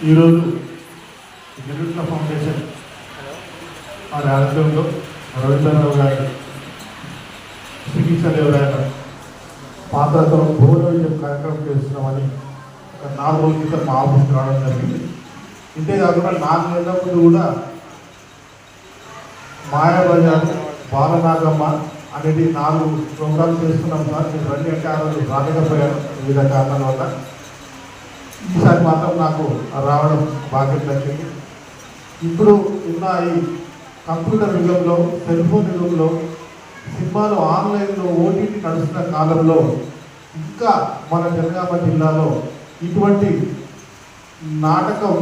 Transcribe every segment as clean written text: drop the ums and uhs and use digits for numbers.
ఈరోజు జరుగుతున్న ఫౌండేషన్ వారి ఆధ్వర్యంలో రవీంద్రరావు గారి శ్రీకృష్ణదేవరాయల పాత్రతో భువన విజయం కార్యక్రమం చేస్తున్నామని ఒక 4 రోజుల క్రితం మా ఆఫీస్కి రావడం జరిగింది. ఇంతేకాకుండా 4 నెలల ముందు కూడా మాయాబజార్, బాలనాగమ్మ అనేది 4 ప్రోగ్రామ్స్ చేస్తున్నాం సార్. మీరు రండి అంటే ఆ రోజు రాలేకపోయాను వివిధ కారణాల వల్ల. ఈసారి మాత్రం నాకు రావడం భాగ్యం దక్కింది. ఇప్పుడు ఉన్న ఈ కంప్యూటర్ యుగంలో, సెల్ ఫోన్ యుగంలో, సినిమాలు ఆన్లైన్లో ఓటీటీ నడుస్తున్న కాలంలో ఇంకా మన జనగామ జిల్లాలో ఇటువంటి నాటకం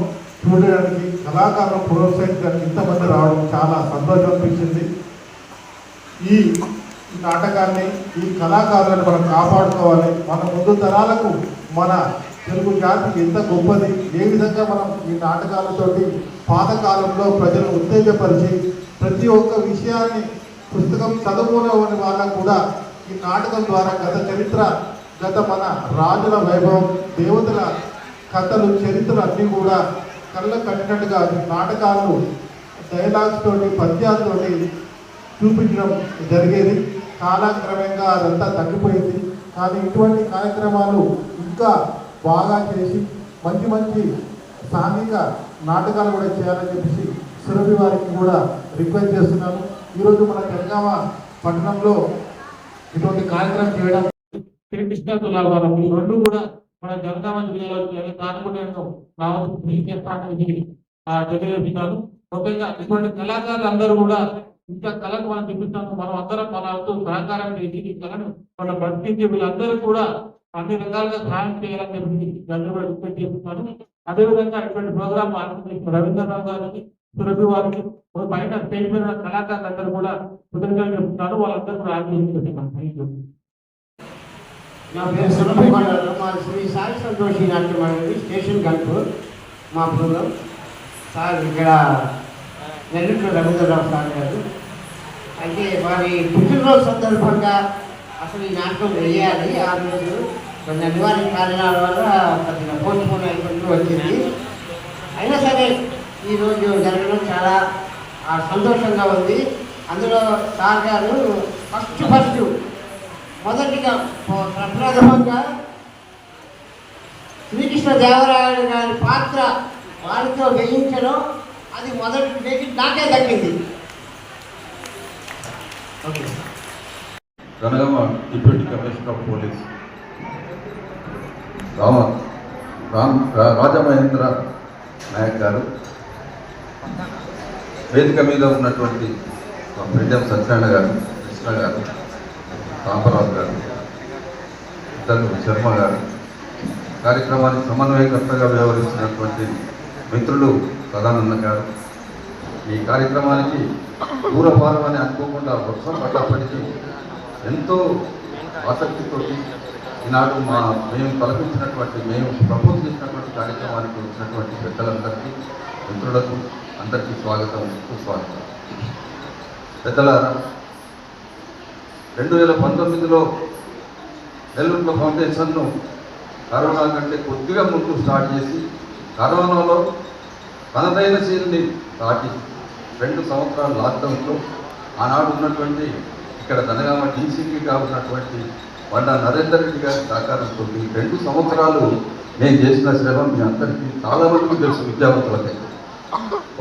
చూడడానికి, కళాకారులను ప్రోత్సహించడానికి ఇంతమంది రావడం చాలా సంతోషం అనిపించింది. ఈ నాటకాన్ని, ఈ కళాకారులను మనం కాపాడుకోవాలి. మన ముందు తరాలకు మన తెలుగు జాతి ఎంత గొప్పది, ఏ విధంగా మనం ఈ నాటకాలతోటి పాతకాలంలో ప్రజలు ఉత్తేజపరిచి ప్రతి ఒక్క విషయాన్ని పుస్తకం చదువుకోని వాళ్ళకు కూడా ఈ నాటకం ద్వారా గత చరిత్ర, గత మన రాజుల వైభవం, దేవతల కథలు, చరిత్రలు అన్నీ కూడా కళ్ళ కట్టినట్టుగా నాటకాలు డైలాగ్స్ తోటి, పద్యాలతోటి చూపించడం జరిగేది. కాలక్రమంగా అదంతా తగ్గిపోయింది. కానీ ఇటువంటి కార్యక్రమాలు ఇంకా బాగా చేసి మంచి మంచి సాంఘిక నాటకాలు కూడా చేయాలని చెప్పేసి సురభి వారికి కూడా రిక్వెస్ట్ చేస్తున్నాను. ఈరోజు మన జనగామ పట్టణంలో ఇటువంటి కార్యక్రమం చేయడం శ్రీకృష్ణ తులాభారం ఈ 2 కూడా మన జనగామ జిల్లాలో కానుకుంటూ రావాలని తెలియజేస్తున్నాను. ముఖ్యంగా ఇటువంటి కళాకారులు అందరూ కూడా ఇంకా కళకు మనం చూపిస్తాము. మనం అందరం మన సహకారం చేసి ఈ కళను మనం బ్రతికించి వీళ్ళందరూ కూడా అన్ని రకాలుగా సహాయం చేయాలని చెప్పి అందరూ రిక్వెస్ట్ చేస్తున్నాను. అదేవిధంగా ఇటువంటి ప్రోగ్రామ్ ఆర్గనైజ్ రవీంద్రరావు గారికి, సురభి వారికి, బయట స్టేజ్ మీద కళాకారులందరూ కూడా కృతజ్ఞతలు చెప్తున్నారు. వాళ్ళందరూ కూడా ఆర్గనైజ్. నా పేరు సురభి మండలం. మా శ్రీ సాయి సంతోషి నాట్యం అనేది స్టేషన్ కనుపూర్ మా బృందం సార్. ఇక్కడ నెల్లూరు రవీంద్రరావు సార్ గారు. అయితే వారి పుట్టినరోజు సందర్భంగా అసలు ఈ నాటకం వేయాలి. ఆ రోజు కొన్ని అనివార్య కారణాల వల్ల కొద్దిగా పోస్ట్పోన్ అయిపోతూ వచ్చింది. అయినా సరే ఈరోజు జరగడం చాలా సంతోషంగా ఉంది. అందులో సార్ గారు ఫస్ట్ మొదటిగా ప్రప్రథమంగా శ్రీకృష్ణదేవరాయలు గారి పాత్ర వారితో వేయించడం, అది మొదటి వేగి నాకే దక్కింది. Jangaon deputy commissioner of police Rajamahendra Nayak గారు, వేదిక మీద ఉన్నటువంటి ఫ్రీడమ్ సత్యనారాయణ గారు, కృష్ణ గారు, రామరాజు గారు, ఇతరు శర్మ గారు, కార్యక్రమానికి సమన్వయకర్తగా వ్యవహరిస్తున్నటువంటి మిత్రులు సదానంద గారు, ఈ కార్యక్రమానికి దూరభారం అని అనుకోకుండా వర్షం పడ్డప్పటికీ ఎంతో ఆసక్తితో ఈనాడు మేము కల్పించినటువంటి, మేము ప్రపోజ్ చేసినటువంటి కార్యక్రమానికి వచ్చినటువంటి పెద్దలందరికీ, మిత్రులకు అందరికీ స్వాగతం, సుస్వాగతం. పెద్దలారా, 2019లో నెల్లూరులో ఫౌండేషన్ను కరోనా కంటే కొద్దిగా ముందు స్టార్ట్ చేసి, కరోనాలో తనదైన శైలిని దాటి 2 సంవత్సరాల లాక్డౌన్లో ఆనాడు ఉన్నటువంటి ఇక్కడ జనగామ డీసీపీగా ఉన్నటువంటి వండా నరేందర్ రెడ్డి గారి సహకారంతో 2 సంవత్సరాలు నేను చేసిన శ్రమ మీ అందరికీ చాలామందికి తెలుసు. విద్యావంతులకై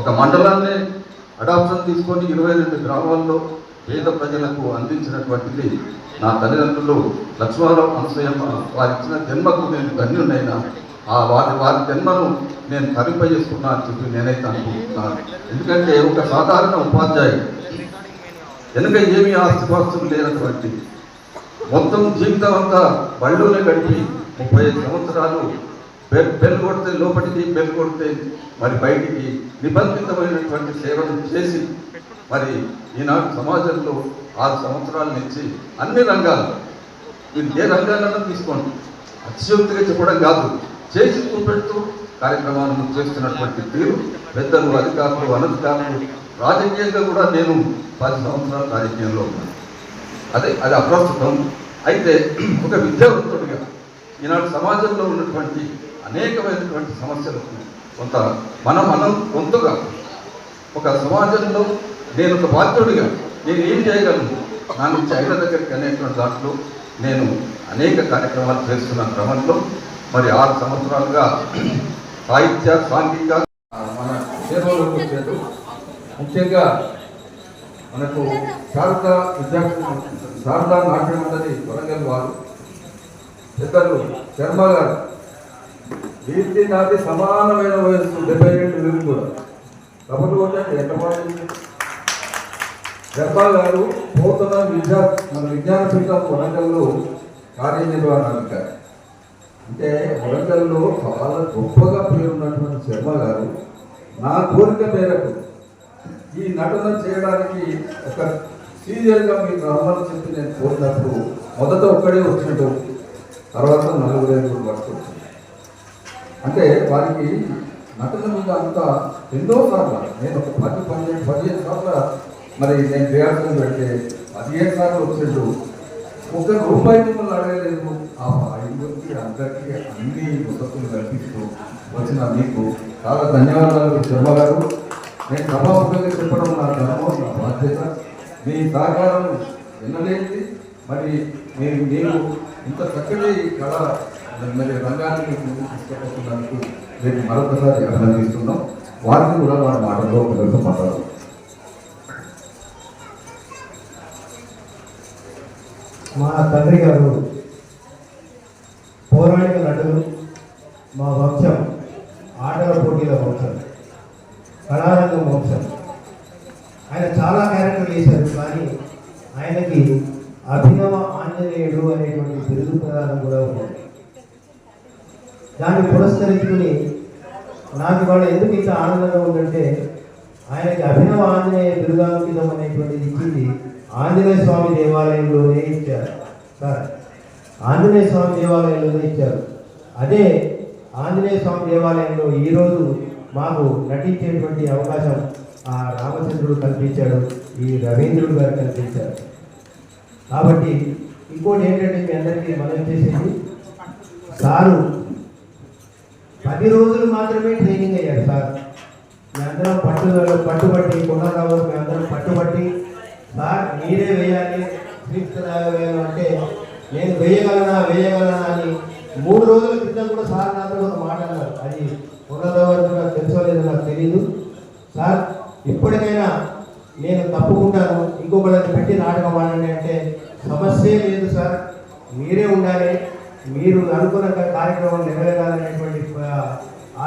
ఒక మండలాన్ని అడాప్షన్ తీసుకొని 22 గ్రామాల్లో పేద ప్రజలకు అందించినటువంటిది నా తల్లిదండ్రులు లక్ష్మారావు, అనసూయమ్మ. వారి ఇచ్చిన జన్మకు నేను ధన్యునైనా వారి జన్మను నేను తరింపజేసుకున్నా అని చెప్పి నేనైతే అనుకుంటున్నాను. ఎందుకంటే ఒక సాధారణ ఉపాధ్యాయుడు వెనుక ఏమీ ఆస్తిపాస్తులు లేనటువంటి, మొత్తం జీవితం అంతా బళ్ళునే గడిపి 35 సంవత్సరాలు బెల్ కొడితే లోపలికి, బెల్ కొడితే మరి బయటికి నిబంధితమైనటువంటి సేవలు చేసి మరి ఈనాడు సమాజంలో 6 సంవత్సరాల నుంచి అన్ని రంగాలు, మీరు ఏ రంగాలను తీసుకోండి, అతిశయోక్తిగా చెప్పడం కాదు, చేసి చూపెడుతూ కార్యక్రమాలను చేస్తున్నటువంటి తీరు పెద్దలు, అధికారులు, అనధికారులు, రాజకీయంగా కూడా నేను 10 సంవత్సరాల రాజకీయంలో ఉన్నాను. అది అప్రస్తుతం. అయితే ఒక విద్యావంతుడిగా ఈనాడు సమాజంలో ఉన్నటువంటి అనేకమైనటువంటి సమస్యలకు కొంత మనం కొంతగా ఒక సమాజంలో నేను ఒక బాధ్యుడిగా నేను ఏం చేయగలను నా నుంచి ఐల దగ్గరికి అనేటువంటి దాంట్లో నేను అనేక కార్యక్రమాలు చేస్తున్న క్రమంలో మరి 6 సంవత్సరాలుగా సాహిత్య సాంఘిక మన సేవలు వచ్చారు. ముఖ్యంగా మనకు శారదా నాట్యం ఉన్నది వరంగల్ వారు పెద్దలు శర్మ గారు వీరికి నాటి సమానమైన వయస్సు 77 వీరు కూడా కాబట్టి ఎంతమంది శర్మ గారు పోతున్న మన విజ్ఞానపీఠం వరంగల్లో కార్యనిర్వహణాధికారి. అంటే వరంగల్లో చాలా గొప్పగా పేరున్నటువంటి శర్మ గారు నా కోరిక మేరకు ఈ నటన చేయడానికి ఒక సీరియల్గా మీకు రమ్మని చెప్పి నేను కోరినప్పుడు మొదట ఒక్కడే వచ్చినట్టు తర్వాత 4 పట్టుకొచ్చింది. అంటే వారికి నటన మీద అంతా ఎన్నోసార్లు నేను ఒక 10-15 సార్లు మరి నేను రిహార్సల్ పెడితే 15 సార్లు వచ్చినట్టు ₹1 మిమ్మల్ని అడగలేదు. ఆ 5 అందరికీ అన్ని వసతులు కల్పిస్తూ వచ్చిన మీకు చాలా ధన్యవాదాలు శర్మ గారు. నేను సభాముఖంగా చెప్పడం నా ధర్మం, నా బాధ్యత. మీ సహకారం వినలేనిది. మరి మీరు ఇంత చక్కటి కళ మరి రంగాన్ని తీసుకుపోతున్నందుకు మేము మరొకసారి అభినందిస్తున్నాం. వారిని కూడా వారి మాటల్లో పిల్లలతో మాట్లాడారు. మా తండ్రి గారు పౌరాణిక నటులు, మా వంశం ఆటల పోటీల వంశం, కళారంగం వంశం. ఆయన చాలా క్యారెక్టర్లు వేశారు, కానీ ఆయనకి అభినవ ఆంజనేయుడు అనేటువంటి బిరుదు ప్రదానం కూడా ఉంది. దాన్ని పురస్కరించుకుని నాకు ఇవాళ ఎందుకు ఇంత ఆనందంగా ఉందంటే, ఆయనకి అభినవ ఆంజనేయ బిరుదాంకితం అనేటువంటిది ఇచ్చింది ఆంజనేయ స్వామి దేవాలయంలోనే ఇచ్చారు సార్. ఆంజనేయ స్వామి దేవాలయంలోనే ఇచ్చారు. అదే ఆంజనేయ స్వామి దేవాలయంలో ఈరోజు మాకు నటించేటువంటి అవకాశం ఆ రామచంద్రుడు కల్పించాడు, ఈ రవీంద్రుడు గారు కల్పించారు. కాబట్టి ఇంకోటి ఏంటంటే మీ అందరికీ మనం చేసేది, సారు 10 రోజులు మాత్రమే ట్రైనింగ్ అయ్యారు సార్. మీ అందరం పట్టుబట్టి కొండరావు మీ అందరం పట్టుబట్టి సార్ మీరే వేయాలి, స్క్రిప్ట్ వేయాలి అంటే నేను వేయగలనా అని 3 రోజుల క్రితం కూడా సార్ నాతో ఒక మాట అన్నారు. అది కొండరావు కూడా తెలుసో లేదో నాకు తెలియదు సార్. ఇప్పటికైనా నేను తప్పుకుంటాను, ఇంకొకళ్ళని పెట్టి నాటకం ఆడండి అంటే సమస్య లేదు సార్, మీరే ఉండాలి, మీరు అనుకున్న కార్యక్రమం నెరవేరాలనేటువంటి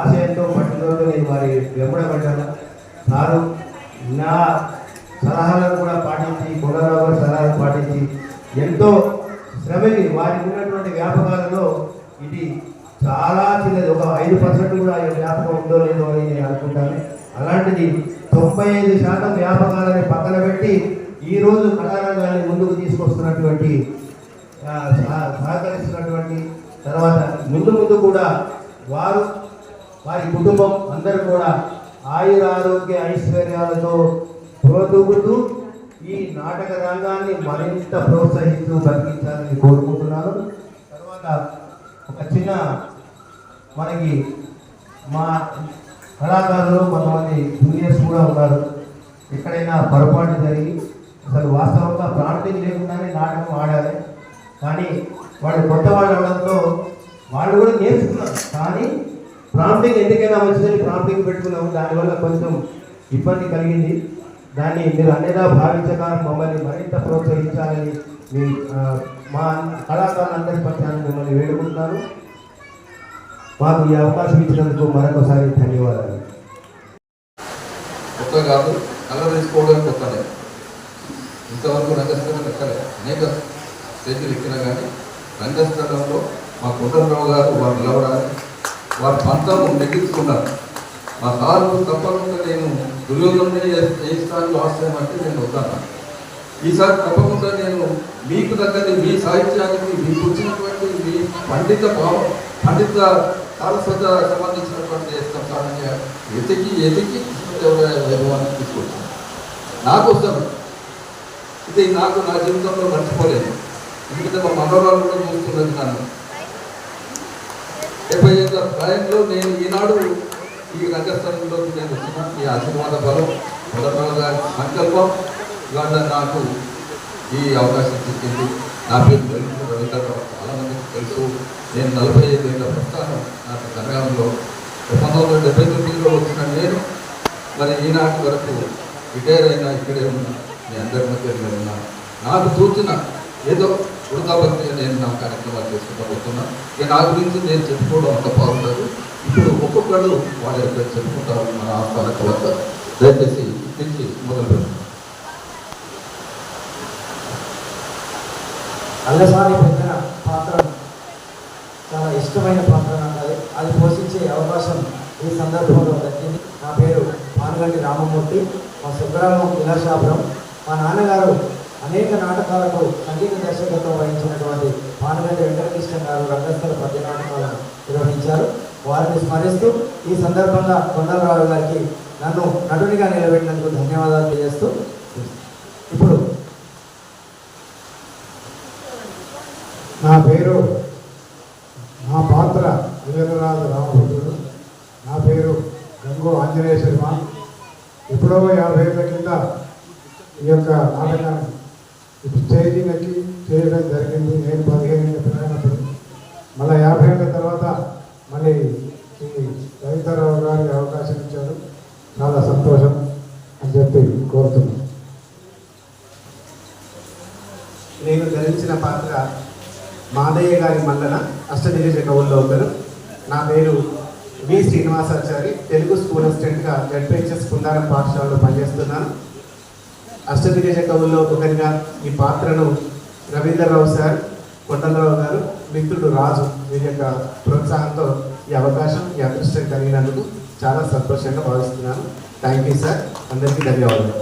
ఆశయంతో పట్టుదలతో నేను వారి వెంబడబడ్డాను. సారు నా సలహాలను కూడా పాటించి, కొండరావు గారి సలహాలు పాటించి ఎంతో శ్రమకి వారికి ఉన్నటువంటి వ్యాపకాలలో ఇది చాలా చిన్నది, ఒక 5% కూడా వ్యాపకం ఉందో లేదో అని నేను అనుకుంటాను. అలాంటిది 95% వ్యాపకాలని పక్కన పెట్టి ఈరోజు కళారంగాన్ని ముందుకు తీసుకొస్తున్నటువంటి సహకరిస్తున్నటువంటి తర్వాత ముందు కూడా వారి కుటుంబం అందరూ కూడా ఆయురారోగ్య ఐశ్వర్యాలతో ప్రోతుగుతూ ఈ నాటక రంగాన్ని మరింత ప్రోత్సహిస్తూ బతికించాలని కోరుకుంటున్నాను. తర్వాత ఒక చిన్న మనకి మా కళాకారులు కొంతమంది జూనియర్స్ కూడా ఉన్నారు. ఎక్కడైనా పొరపాటు జరిగి అసలు వాస్తవంగా ప్రాంప్టింగ్ లేకుండానే నాటకం ఆడాలి, కానీ వాళ్ళు కొత్త వాళ్ళు అవడంతో వాళ్ళు కూడా నేర్చుకున్నారు. కానీ ప్రాంప్టింగ్ ఎందుకైనా మంచిదని ప్రాంప్టింగ్ పెట్టుకున్నాము, దానివల్ల కొంచెం ఇబ్బంది కలిగింది. దాన్ని మీరు అన్నిదా భావించగా మమ్మల్ని మరింత ప్రోత్సహించాలని మా కళాకారులందరి పక్షాన మిమ్మల్ని వేడుకుంటున్నాను. మాకు ఈ అవకాశం ఇచ్చినందుకు మరొకసారి ధన్యవాదాలు. కొత్త కాదు, కళ తీసుకోవడానికి కొత్తనే. ఇంతవరకు రంగస్థలం ఎక్కలే, అనేక స్టేజీలు ఎక్కినా కానీ రంగస్థలంలో మా కొండరావు గారు వారు నిలవడానికి వారి పంతం నెగ్గించుకున్నారు. మా సారు తప్పకుండా నేను దుర్యోధనని చేయిస్తాను ఆశ్రయం అంటే నేను వద్దాను. ఈసారి తప్పకుండా నేను మీకు తగ్గది మీ సాహిత్యానికి మీకు వచ్చినటువంటి మీ పండిత సారస్వత సంబంధించినటువంటి స్థానాన్ని ఎతికి వైభవాన్ని తీసుకొచ్చాను. నాకు వస్తాను ఇది నాకు నా జీవితంలో మర్చిపోలేదు. ఎందుకంటే మా మనోరాలు కూడా చూస్తున్నది నన్ను 75 ఏళ్ళ ప్రాయంలో నేను ఈనాడు ఈ రంగస్థలంలోకి నేను వచ్చిన మీ ఆశీర్వాద బలం మొదటి గారి సంకల్పం ఇవాళ నాకు ఈ అవకాశం ఇచ్చింది. నా పేరు తెలుసు రవీంద్రరావు, చాలామందికి తెలుసు. నేను 45 ఏళ్ళ ప్రస్థానం నాకు జనగాంలో 1979లో వచ్చిన నేను మరి ఈనాటి వరకు రిటైర్ అయినా ఇక్కడే ఉన్నా, మీ అందరి మధ్య ఉన్నా. నాకు తోచిన ఏదో వృధాభక్తిగా నేను నా కార్యక్రమాలు చేసుకుంటూ పోతున్నాను. ఇక నా గురించి నేను చెప్పుకోవడం అంత బాగుండదు. ఇప్పుడు ఒక్కొక్కళ్ళు వాళ్ళ యొక్క చెప్పుకుంటారు మన ఆస్థాన వద్ద. దయచేసి నుంచి మొదలు పెడతాం. అల్లసాని పెద్దన పాత్ర చాలా ఇష్టమైన పాత్ర నాకు. అది పోషించే అవకాశం ఈ సందర్భంలో దక్కింది. నా పేరు పానుగంటి రామమూర్తి, మా సుబ్రహ్మణ్యం విలాసాపురం. మా నాన్నగారు అనేక నాటకాలకు సంగీత దర్శకత్వం వహించినటువంటి పానుగంటి వెంకటకృష్ణ గారు రంగస్థల పద్య నాటకాలను నిర్వహించారు. వారిని స్మరిస్తూ ఈ సందర్భంగా కొండలరావు గారికి నన్ను నటునిగా నిలబెట్టినందుకు ధన్యవాదాలు తెలియజేస్తూ ఇప్పుడు నా పేరు, నా పాత్ర వీరరాజు రామభద్రుడు. నా పేరు గంగు ఆంజనేయ శర్మ. ఎప్పుడో 50 ఏళ్ళ కింద ఈ యొక్క నాటకాన్ని ఇప్పుడు స్టేజింగ్కి చేయడం జరిగింది. నేను 15 ఏళ్ళ పిల్లైనప్పుడు. మళ్ళీ 50 ఏళ్ళ తర్వాత మళ్ళీ ఈ రవీంద్రరావు గారికి అవకాశం ఇచ్చారు. చాలా సంతోషం అని చెప్పి కోరుతున్నాను. నేను ధరించిన పాత్ర మాదయ్య గారి మల్లన అష్టదిగ్గజ కవుల్లో ఒకరు. నా పేరు వి శ్రీనివాసాచారి. తెలుగు స్కూల్ అసిస్టెంట్గా జడ్పిహెచ్ఎస్ కుందారం పాఠశాలలో పనిచేస్తున్నాను. అష్టదిగ్గజ కవుల్లో ఒకరిగా ఈ పాత్రను రవీంద్రరావు సార్, కొండలరావు గారు, మిత్రుడు రాజు వీరి యొక్క ప్రోత్సాహంతో ఈ అవకాశం, ఈ అదృష్టం కలిగినందుకు చాలా సంతోషంగా భావిస్తున్నాను. Thank you sir. అందరికీ ధన్యవాదాలు.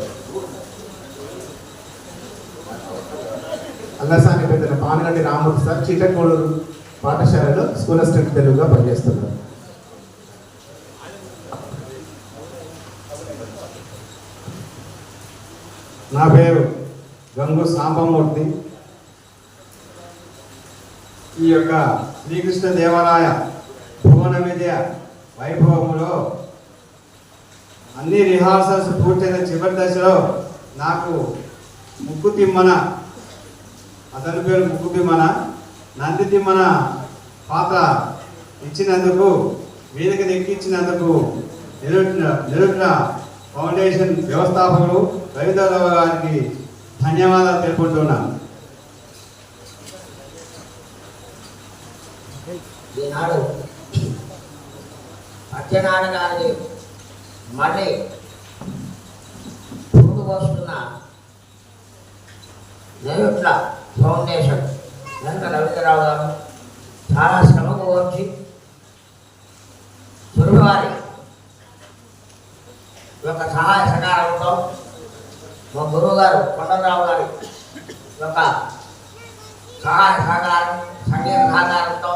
అల్లసాని పెద్దన పానుగంటి రామూర్తి సార్, చీటకోడూరు పాఠశాలలో స్కూల్ అసిస్టెంట్ తెలుగుగా పనిచేస్తున్నారు. నా పేరు గంగు సాంబమూర్తి. ఈ యొక్క శ్రీకృష్ణ దేవరాయ భువన విద్య వైభవములో అన్ని రిహార్సల్స్ పూర్తయిన చివరి దశలో నాకు ముక్కు తిమ్మన, అతని పేరు ముక్కు తిమ్మన, నంది తిమ్మన పాత్ర ఇచ్చినందుకు, వేదికను ఎక్కించినందుకు నిరుట్న ఫౌండేషన్ వ్యవస్థాపకులు రవీంద్రరావు గారికి ధన్యవాదాలు తెలుపుతున్నాను. ఈనాడు సత్యనారాయణ మళ్ళీ ముందు వస్తున్న నైరుట్ల ఫౌండేషన్ వెంక రవీంద్రరావు గారు చాలా శ్రమకు వచ్చి సురవారి యొక్క సహాయ సహకారంతో మా గురువు గారు కొండలరావు గారి యొక్క సహాయ సహకారం, సంగీత సహకారంతో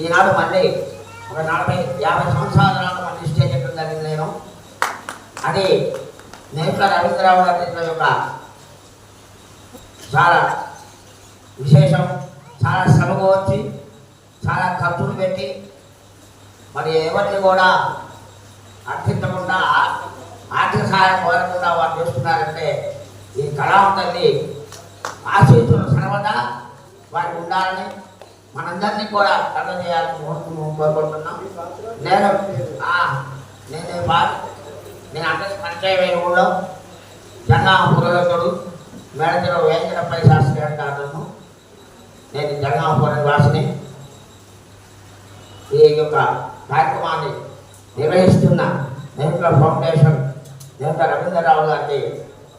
ఈనాడు మళ్ళీ ఒక 40-50 సంవత్సరాల నాడు మళ్ళీ స్టేజ్ ఎక్కడం జరిగింది. నేను అది నేట్ల రవీంద్రరావు గారి యొక్క చాలా విశేషం. చాలా శ్రమకు వచ్చి చాలా ఖర్చులు పెట్టి మరి ఎవరిని కూడా అర్థించకుండా, ఆర్థిక సహాయం కోరకుండా వారు చేస్తున్నారంటే ఈ కళావంతుల్ని ఆశీస్సులు సర్వదా వారికి ఉండాలని మనందరినీ కూడా కథ చేయాలని కోరుకుంటున్నాం. నేను అందరి పరిచయమైన ఊళ్ళో జంగా పురోహితుడు మేడలో వెంకటపై శాస్త్రి అంటాను. నేను జంగాపురం వాసిని. ఈ యొక్క కార్యక్రమాన్ని నిర్వహిస్తున్న నేత్ర ఫౌండేషన్ నేత రవీంద్రరావు గారికి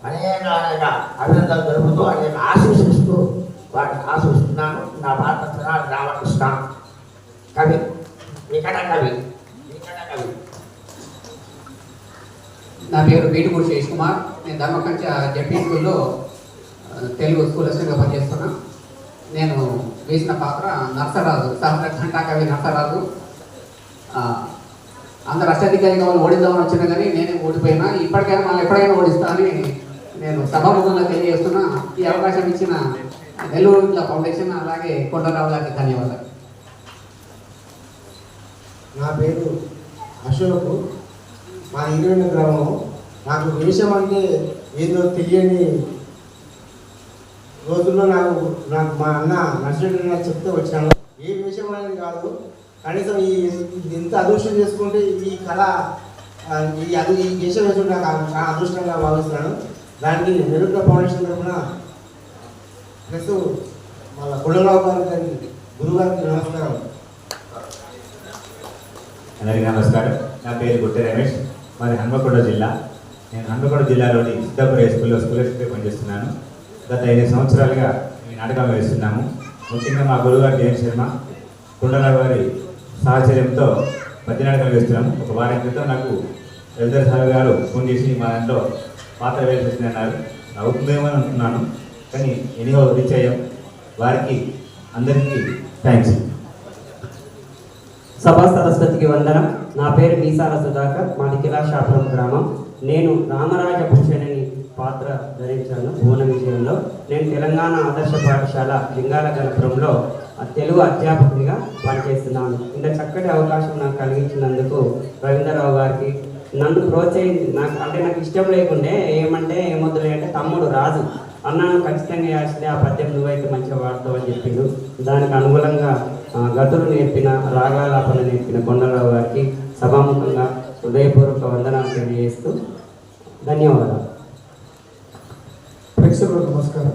అనేక అభినందనలు జరుపుతూ అనేక ఆశీస్సుస్తూ వారిని ఆశిస్తున్నాను. నా భారత తెనాలి రామకృష్ణ కవి, వికట కవి. నా పేరు వీటుకూరు శేష్ కుమార్. నేను ధర్మకంచ జడ్పీ స్కూల్లో తెలుగు స్కూల్ అసిస్టెంట్గా పనిచేస్తున్నా. నేను వేసిన పాత్ర నర్సరాజు, సహస్ర ఘంటా కవి నర్సరాజు. అందరు అష్టదిగ్గజంగా వాళ్ళు ఓడిద్దామని వచ్చినా కానీ నేనే ఓడిపోయినా. ఇప్పటికైనా మళ్ళీ ఎప్పుడైనా ఓడిస్తా అని నేను సభాముఖంగా తెలియజేస్తున్నా. ఈ అవకాశం ఇచ్చిన నెల్లూరు ఫౌండేషన్ అలాగే కొండలరావు గారికి ధన్యవాదాలు. నా పేరు అశోక్, మా ఇరువైన గ్రామం. నాకు వేషం అంటే ఏదో తెలియని రోజుల్లో నాకు మా అన్న నర్సరెడ్డి చెప్తే వచ్చాను. ఏ వేషం అనేది కాదు, కనీసం ఇంత అదృష్టం చేసుకుంటే ఈ కళ ఈ వేషం వేసుకుంటే నాకు చాలా అదృష్టంగా భావిస్తున్నాను. దానికి నిరుద్ర ఫౌండేషన్ తరఫున ప్లస్ వాళ్ళ కొండరావు గారికి గురుగారికి నమస్కారం. అందరికీ నమస్కారం. నా పేరు గుట్టే రమేష్, మాది హన్మకొండ జిల్లా. నేను హన్మకొండ జిల్లాలోని సిద్ధాపుర స్కూల్లో స్కూల్ అసిస్టెంట్గా పనిచేస్తున్నాను. గత 5 సంవత్సరాలుగా ఈ నాటకం వేస్తున్నాము. ముఖ్యంగా మా గురువుగారు జయన్ శర్మ, కొండరావు గారి సాహచర్యంతో పద్య నాటకాలు వేస్తున్నాము. ఒక వారం క్రితం నాకు రవీంద్ర సార్ గారు ఫోన్ చేసి మా దాంట్లో పాత్ర వేయాల్సి అన్నారు. అవుతుందేమో అనుకున్నాను, కానీ ఎనిహో రీచ్ అయ్యాం. వారికి అందరికీ థ్యాంక్స్. సభా సరస్వతికి వందనం. నా పేరు మీసాల సుధాకర్, మాది కిలాషాపురం గ్రామం. నేను రామరాజభూషణి పాత్ర ధరించాను భువన విజయంలో. నేను తెలంగాణ ఆదర్శ పాఠశాల లింగాల గణపురంలో తెలుగు అధ్యాపకుడిగా పనిచేస్తున్నాను. ఇంత చక్కటి అవకాశం నాకు కలిగించినందుకు రవీంద్రరావు గారికి, నన్ను ప్రోత్సహించి నాకు ఇష్టం లేకుండే ఏమొద్దులే అంటే తమ్ముడు రాజు అన్నాను, ఖచ్చితంగా వేస్తే ఆ పద్యం నువ్వైతే మంచిగా వాడతావు అని చెప్పిండు. దానికి అనుగుణంగా గతులు నేర్పిన, రాగాలాపన నేర్పిన కొండరావు గారికి సభాముఖంగా హృదయపూర్వక వందనాలు తెలియజేస్తూ ధన్యవాదాలు. ప్రేక్షకులకు నమస్కారం.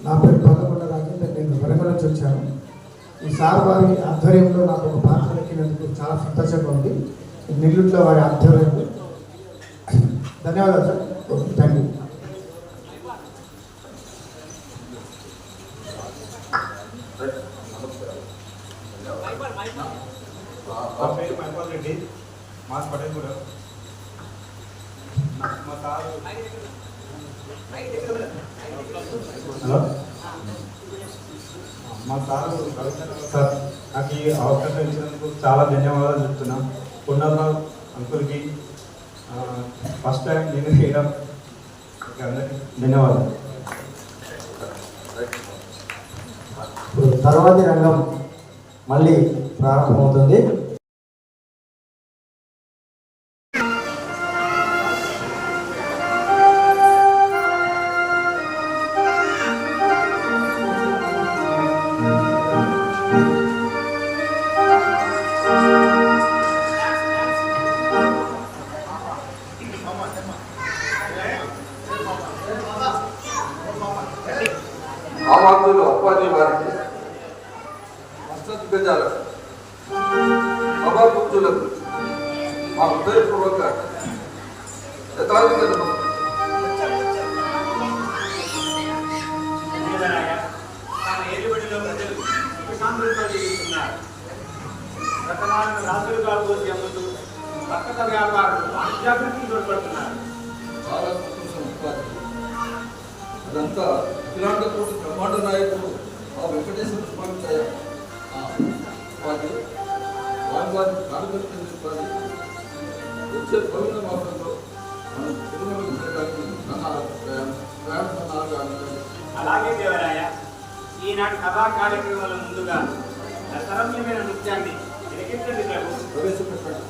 నా పేరు పదకొండ రాజేందర్, నేను వరంగల్ నుంచి వచ్చాను. ఈ సార్ వారి ఆధ్వర్యంలో నాకు ఒక పాత్ర దక్కినందుకు చాలా సంతోషంగా ఉంది. నెల్లూరులో వారి ఆధ్వర్యంలో ధన్యవాదాలు సార్. Thank you. నా పేరు మైపాల్ రెడ్డి, మాస్ పటేల్ కూడా. మా సార్ హలో మా సార్ సార్ నాకు ఈ అవకాశం ఇచ్చినందుకు చాలా ధన్యవాదాలు చెప్తున్నాను. కొండరావు అంకుల్కి ఫస్ట్ టైం నేను చేయడం, అందరికీ ధన్యవాదాలు. ఇప్పుడు తర్వాతి రంగం మళ్ళీ ప్రారంభమవుతుంది. ఆవాదులు అప్పాజీ వారికి, గజాల సభాపుత్రులకు మా హృదయపూర్వక యథాధికతను చాలా సంతోషం. అదంతా ఇలాంటి బ్రహ్మాండ నాయకుడు ఆ వెంకటేశ్వర స్వామి వారి కానుకలు వచ్చే పవిత్ర మాసంలో మనం తిరుమల అలాగే దేవరాయ, ఈనాటి సభా కార్యక్రమాల ముందుగా సరళమైన నృత్యాన్ని ప్రవేశపెట్టండి.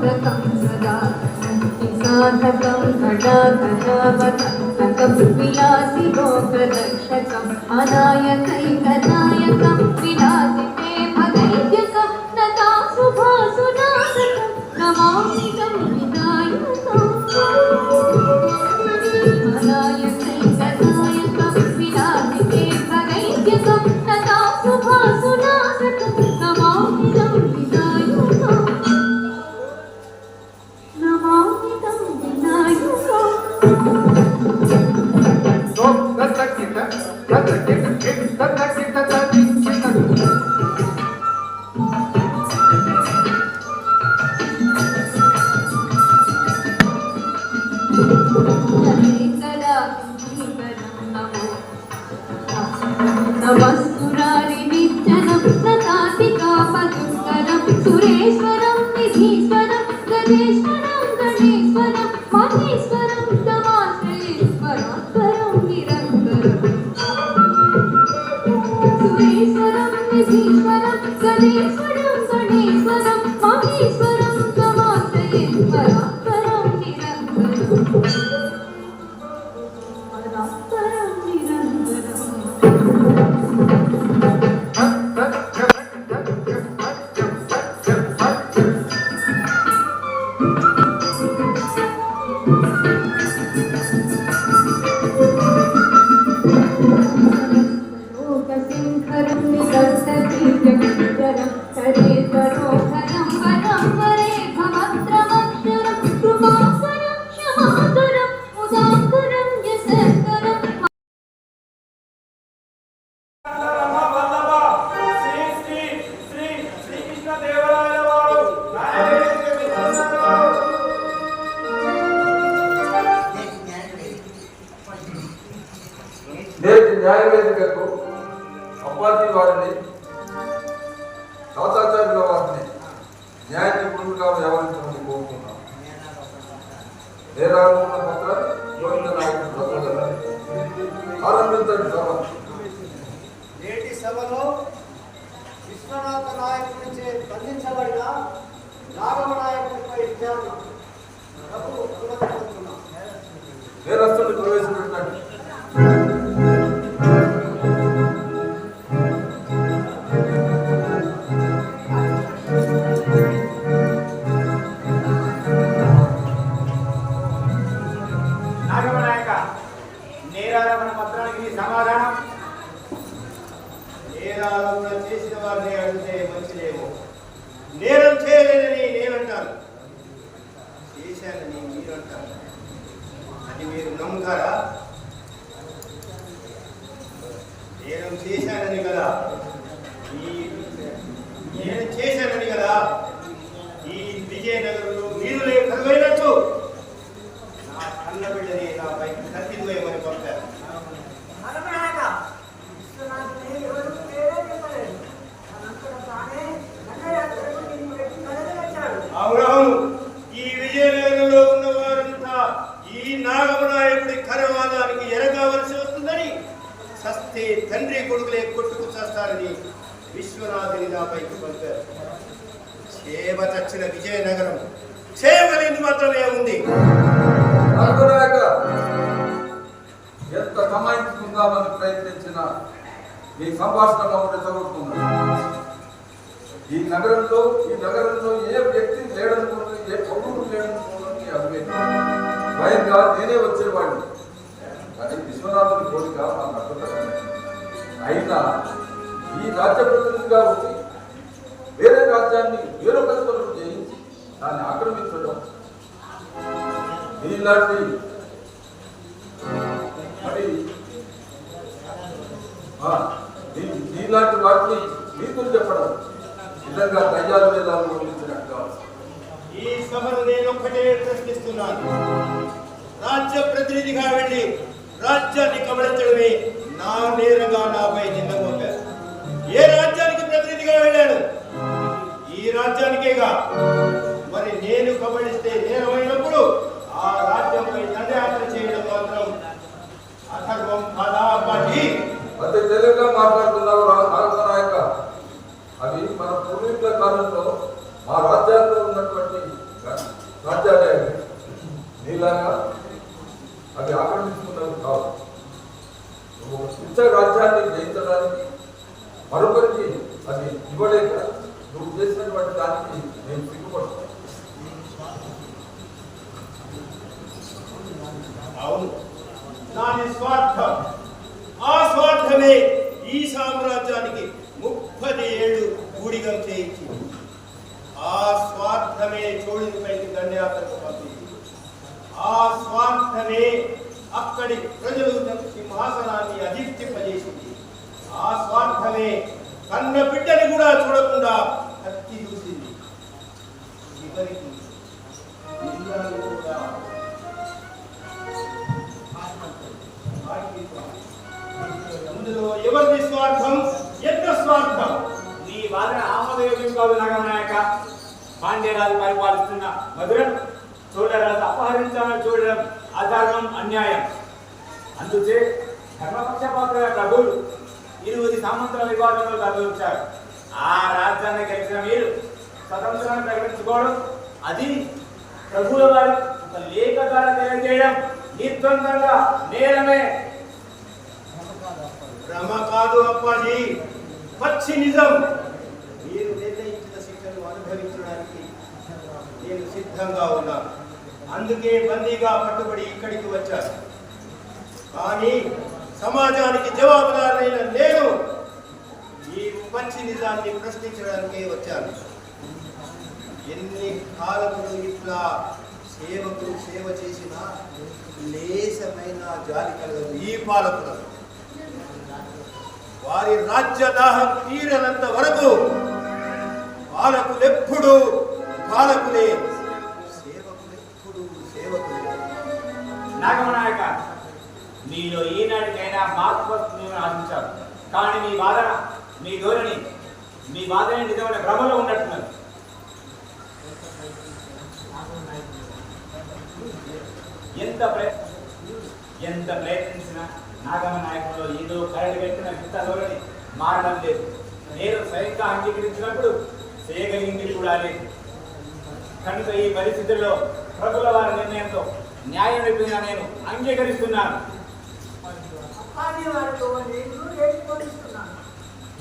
साधकं सदा साधकं घटाघटावतंसकं विलासि लोकरक्षकम् अनायकैकनायकं विलासिते भदैत्यकं नता शुभासुनाशकं नमामि तं विनायकम् अनायकैकनायकं विलासिते भदैत्यकं नता शुभासुनाशकं नमामि तं विनायकम् नमामि तं विनायकम् नमस्कुरारि नित्यनं नतातिकापदुत्तरं सुरेश्वरं निधीश्वरं गजेश्वरं गणेश्वरं महेश्वरं तमाश्रयेश्वरात्परं निरन्तरम् सुरेश्वरं निधीश्वरं गजेश्वरं गणेश्वरं महेश्वरं तमाश्रयेश्वरात्परं निरन्तरम् परात्परं निरन्तरम् लोकसिंहरं निदर्शतीजगीधरं सरेश्वरोधरं वरं वरे भवत्रमक्षरं कृपाकरं क्षमाकरं उदाकरं यशस्करं నేటి న్యాయవేదికకు అప్పాజీ వారిని తాతాచార్యుల వారిని న్యాయ నిపుణులుగా వ్యవహరించమని కోరుతున్నాం. నేరాలన్న పత్రాన్ని గోవింద నాయకుడు చదవగలరు. ఆరంభించండి సభ. నేటి సభలో విశ్వనాథ నాయకుడిచే బంధించబడిన రాఘవ నాయకుడిపై విచారణ అనుమతిస్తున్నాం. నేరస్తుడిని ప్రవేశపెట్టండి. నాగమనాయక, నేరారోపణ పత్రానికి నీ సమాధానం? నేరారోపణ చేసిన వారిని అడిగితే మంచిదేమో. నేరం చేయలేదని నేనంటాను, చేశానని మీరంటారు. అది మీరు నమ్ముతారా? నేరం చేశానని కదా నేను చేశానని కదా ఈ విజయనగరంలో మీరు కరువైనట్టు నా కన్న బిడ్డని నాపై కత్తి వేయమని పంపారు. అవునవును, ఈ విజయనగరంలో ఉన్న వారంతా ఈ నాగమనాయకుడి కరవాదానికి ఎరగావలసి వస్తుందని, సస్తే తండ్రి కొడుకులే కొట్టుకు చేస్తారని విశ్వనాథుని నాపైకి పంపారు. చేమ చచ్చిన విజయనగరం చేయగలిగింది మాత్రమే ఉంది. నాగమనాయక, ఎంత సమాయించుకుందామని ప్రయత్నించినా మీ సంభాషణ మమ్మల్ని చదువుతుంది. ఈ నగరంలో ఏ వ్యక్తి లేడనుకున్నది, ఏ పౌరుడు లేడనుకున్నది అభివేదం. స్వయంగా నేనే వచ్చేవాడిని, కానీ విశ్వనాథుని కోరిక మాకు అర్థం. అయినా ఈ రాజ్య ప్రతినిధిగా వచ్చి వేరే రాజ్యాన్ని వేరొక పనులు చేయించి దాన్ని ఆక్రమించడం నీలాంటి నీలాంటి వాటిని నీతులు చెప్పడం నిజంగా దయ్యాల మీద అనుభవించినట్టుగా. ఈ సభను నేను ఒక్కటే ప్రశ్నిస్తున్నాను. రాజ్య ప్రతినిధిగా వెళ్ళి రాజ్యాన్ని కబళించడమే నా నేరంగా నాపై నింద మోపారు. ఏ రాజ్యానికి ప్రతినిధిగా వెళ్ళాను? ఈ రాజ్యానికేగా. మరి నేను కబళిస్తే నేరమైనప్పుడు ఆ రాజ్యంపై దండయాత్ర చేయడం మాత్రం అధర్మం కాదా అబ్బాజీ? అతి తెలుగుగా మాట్లాడుతున్నావు నాగమనాయక. అవి మన పూర్వీకుల కాలంలో మా రాజ్యాల్లో ఉన్నటువంటి చెప్పడానికి నేను సిగ్గుపడుతున్నాను. అవును, దాని స్వార్థం. ఆ స్వార్థమే ఈ సామ్రాజ్యానికి 30 ఏళ్ళు గూడిగం చేయించింది. ఆ స్వార్థమే చోళునిపైకి దండయాత్రకు పంపించింది. ఆ స్వార్థమే అక్కడి ప్రజలు సింహాసనాన్ని అధిష్ఠింపజేసింది. ఆ స్వార్థమే కన్న బిడ్డని కూడా చూడకుండా కత్తి చూసింది. చివరికి పిల్లలు కూడా అందులో ఎవరి స్వార్థం, ఎంత స్వార్థం? నీ వాదన ఆమోదయోగ్యం కాదు నాగమనాయక. పాండ్యరాజు పరిపాలిస్తున్న మధురం చోళరాజు అపహరించాలని చూడడం అధర్మం, అన్యాయం. అందుచే ధర్మపక్షపాత ప్రభువులు 20 సామంతుల వివాదంలో తరలించారు. ఆ రాజ్యాన్ని గెలిచిన మీరు స్వతంత్రాన్ని ప్రకటించుకోవడం, అది ప్రభువుల వారి ఒక లేఖ ద్వారా తెలియజేయడం నిర్బంధంగా నేరమే. భ్రమ కాదు అప్పాజీ, పచ్చి నిజం. మీరు నిర్ణయించిన శిక్షను అనుభవించడానికి నేను సిద్ధంగా ఉన్నాను. అందుకే బందీగా పట్టుబడి ఇక్కడికి వచ్చాను. కానీ సమాజానికి జవాబుదారైన నేను ఈ పచ్చి నిజాన్ని ప్రశ్నించడానికే వచ్చాను. ఎన్ని కాలములు ఇట్లా సేవకులు సేవ చేసినా లేశమైన జాలి కలగదు ఈ పాలకులకు. వారి రాజ్యదాహం తీరనంత వరకు పాలకులెప్పుడు పాలకులే, సేవకులెప్పుడు సేవకులే. నాగమనాయక, మీలో ఈనాటికైనా మార్పు వస్తుందని ఆశించారు. కానీ మీ వాదన, మీ ధోరణి, మీ వాదన నిజమైన భ్రమలో ఉన్నట్టున్నది. ఎంత ప్రయత్నించినా నాగమనాయకులో ఏదో కరడి పెట్టిన హిత ధోరణి మారడం లేదు. నేను స్వయంగా అంగీకరించినప్పుడు చేయగలిగింది కూడా లేదు. కనుక ఈ పరిస్థితుల్లో ప్రభుల వారి నిర్ణయంతో న్యాయం వైపుగా నేను అంగీకరిస్తున్నాను.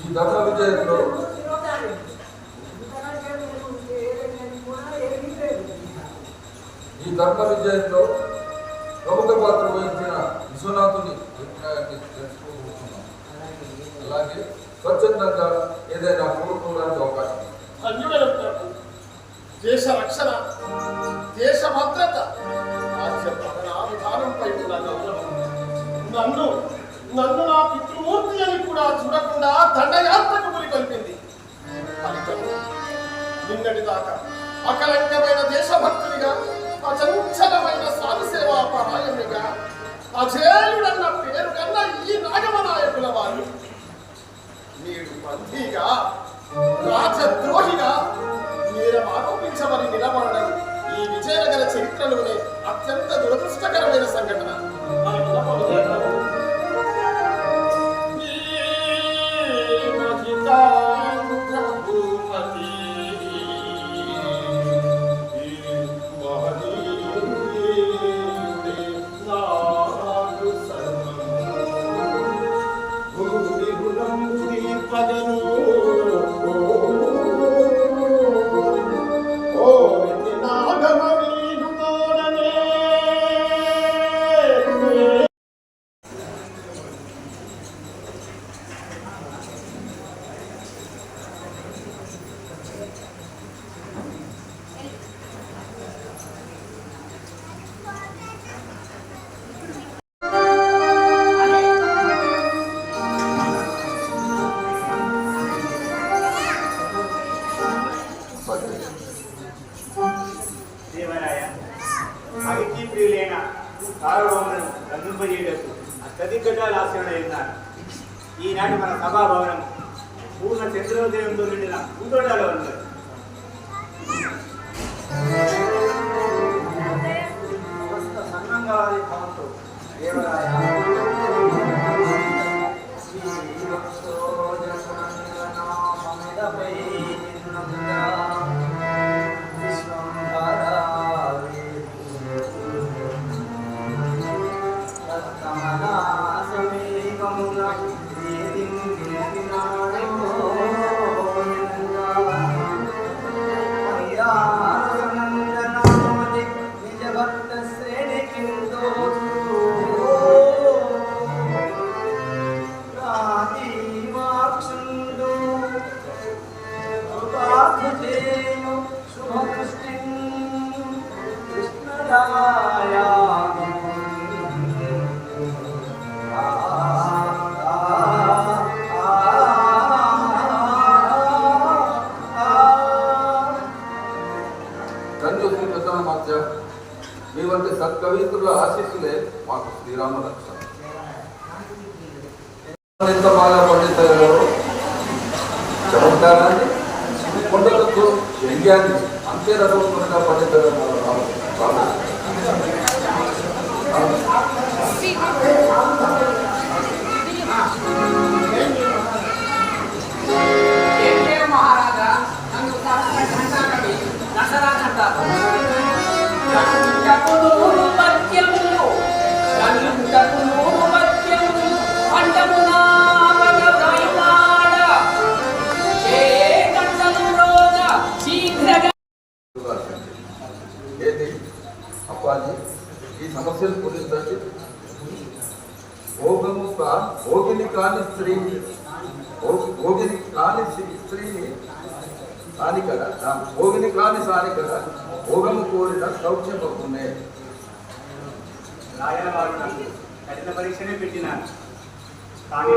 ఈ ధర్మ విజయంలో ప్రముఖ పాత్ర వహించిన విశ్వనాథుని అభిప్రాయాన్ని తెలుసుకోబోతున్నాం. అలాగే స్వచ్ఛందంగా ఏదైనా కోరుకోవడానికి అవకాశం. దేశ రక్షణ, దేశ భద్రత, రాజ్య పాలనా విధానంపై ఉన్న గౌరవం నన్ను నా పితృమూర్తి అని కూడా చూడకుండా దండయాత్రకు గురి కలిపింది. నిన్నటి దాకా అకలంకమైన దేశభక్తునిగా, అచంచలమైన స్వామి సేవా పరాయణునిగా, అజేయుడన్న పేరు కన్నా ఈ నాగమనాయకుల వారు నేడు బందీగా, రాజద్రోహిగా నేరం ఆరోపించమని నిలబడడం ఈ విజయనగర చరిత్రలోనే అత్యంత దురదృష్టకరమైన సంఘటన. దేవరాయ, అవిటి ప్రియులైన సార్వభౌములను రంజింపజేయటకు అత్యధికటాలు ఆశ్రయున్నారు. ఈనాటి మన సభాభవనం పూర్ణ చంద్రోదయంతో నిండిన పూతోటాలో ఉన్నది. సన్నంగా భవంతు దేవరాయ. సమీపమున మధ్య మీ వంటి సత్కవితుల ఆశీస్సులే మాకు శ్రీరామ రక్ష. ఎంత బాగా పండితారో చమత్కారాన్ని కొండలతో వ్యంగ్యాన్ని అంతే రసవంతంగా పండితారు. మహారాజా నన్ను దసరాజంటారు. ఏంటి అప్పాజీ ఈ సమస్యను పూజించండి. భోగిని కాని స్త్రీని కాని కదా భోగిని కాని సాని కదా భోగము కోరిన సౌఖ్యం పడుతుంది. రాయల వారు నాకు కఠిన పరీక్షనే పెట్టినాను. కానీ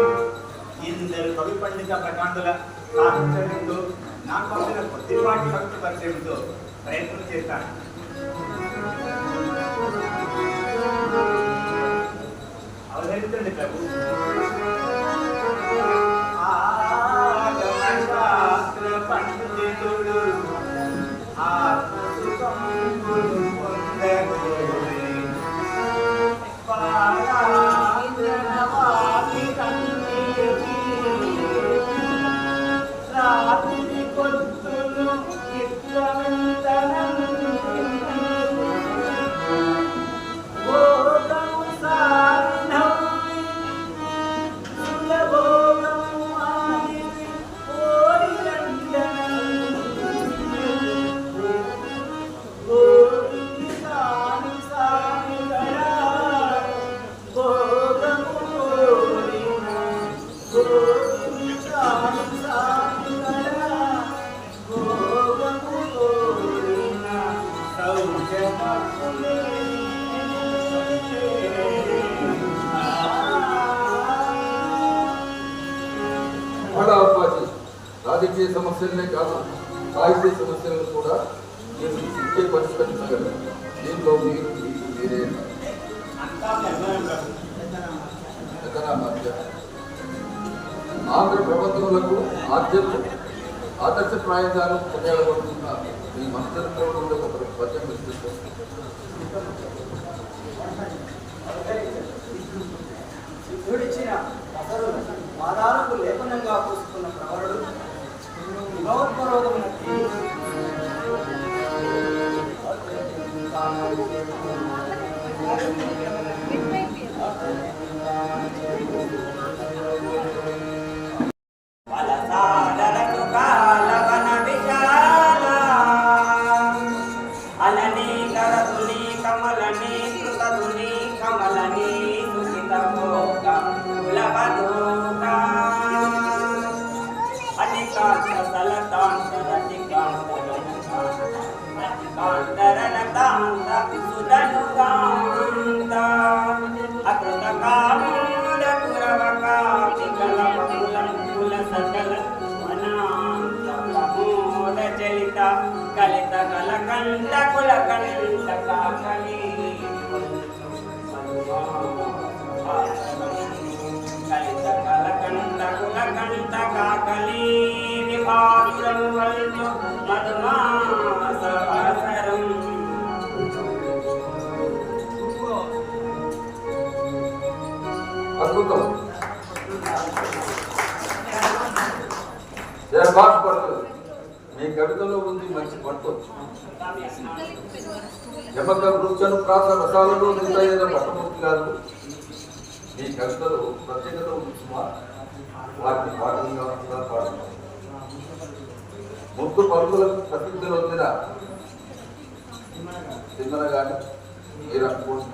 ఇందరు కవి పండిత ప్రకాంతుల సాహిత్యంతో నాకు వచ్చిన కొద్దిపాటి భక్తి పరిచయంతో ప్రయత్నం చేస్తాను. అవతరించండి ప్రభు. ఆగమశాస్త్ర పండితుడు ఆత్మసుఖమును పొందగోరి పారాంజనవాది కన్నీటి రాత్రి పొద్దులు చిత్రవంతనం భోగము సాధం సులభోగము ఆది కోరినందనం గోవింది సాను సానుగరా భోగము కోరిన గోవింది సాను సానుగరా భోగము కోరిన సౌఖ్యమకులే. బడా అప్పాజీ రాజకీయ సమస్యలనే కాదు సాహిత్య సమస్యలను కూడా మీరు ఇచ్చే పరిష్కరించగలరు. దీంట్లో మీరే ఆంధ్ర ప్రబంధములకు ఆదర్శప్రాయంగాను కొనియాడబడుతున్న మీ మనసులో ఉండే ఒక పద్యం విస్తృతం. సిద్ధుడిచ్చిన అసలు వాదాలకు లేపనంగా పూసుకున్న ప్రవరుడు విభవోత్పరోగమునకి కలిత కలకండ కులకండ కాకలి కలిత కలకండ కులకండ కాకలి విభాసురం వల్లు మధుమాస అవసరం అద్భుతం. జయబాద్ పడుతుంది. మీ కవితలో ఉంది మంచి పట్టు. యమక వృక్షను ప్రాస రసాలలో నిందైన పట్టమూర్తి గారు మీ కవితలో ప్రత్యేకత ఉంది సుమా. వాటిని పాఠంగా పాడుతున్నారు. ముద్దు పరుగులకు ప్రసిద్ధి పొందిన తిమ్మన గాని మీరు అనుకోండి.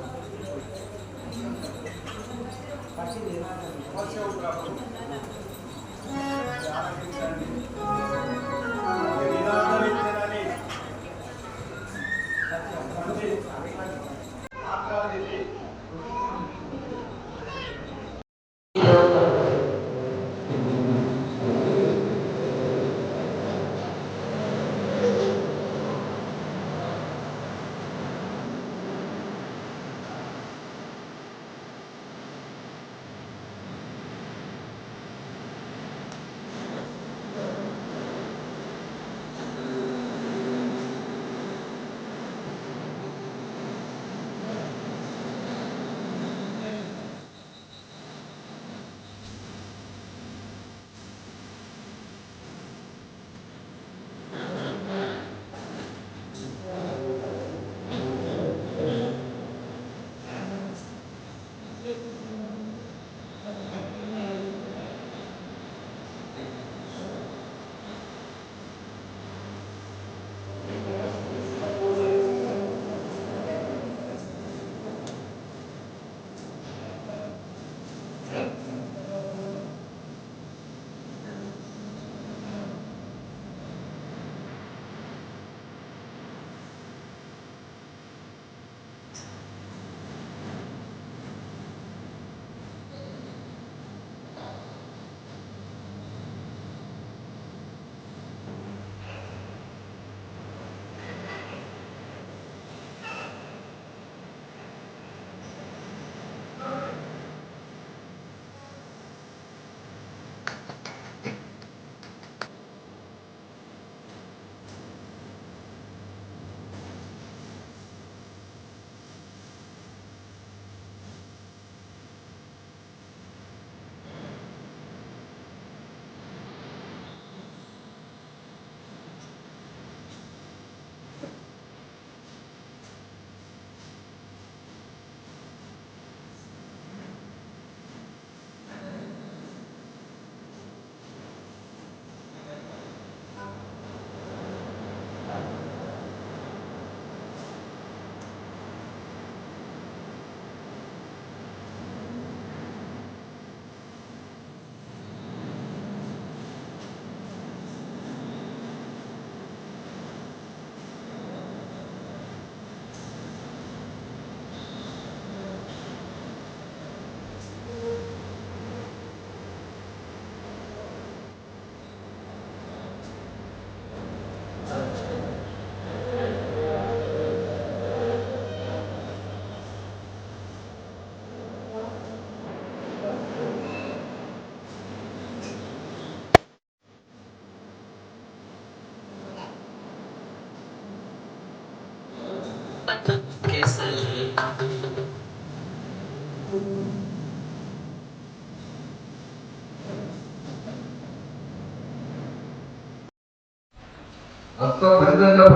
మొత్తం పెద్దగా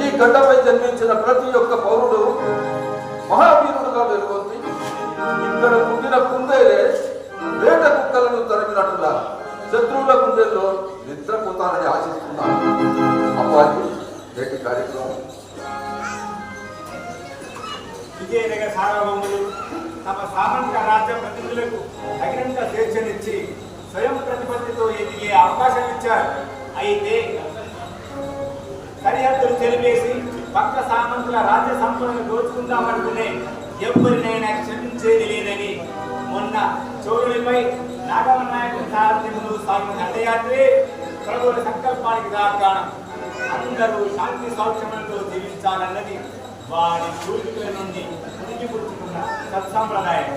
ఈ గడ్డపై జన్మించిన ప్రతి ఒక్క పౌరుడు మహావీరుడుగా వెలుగొంది. ఇక్కడ పుట్టిన కుందేలే వేట కుక్కలను తరిమినట్టుగా శత్రువుల కుందేల్లో నిద్రపోతానని ఆశిస్తున్నాను. అమ్మాయి నేటి కార్యక్రమం విజయనగర సార్వభౌములు తమ సామంత రాజ్య ప్రతినిధులకు తగినంత స్వేచ్ఛనిచ్చి స్వయం ప్రతిపత్తితో ఎదిగే అవకాశం ఇచ్చారు. అయితే సరిహద్దులు చెరిపేసి పక్క సామంతుల రాజ్య సంపదను దోచుకుందామనుకునే ఎవరినైనా క్షమించేది లేదని మొన్న చోరునిపై నాగమ్మ నాయకుని సారథ్యంలో సాగిన దండయాత్రే ప్రభువుల సంకల్పానికి దాకాణం. అందరూ శాంతి సౌఖ్యములతో జీవించాలన్నది వారి పూర్వీకుల నుండి ఉనికి పుచ్చుకున్న సత్సంప్రదాయం.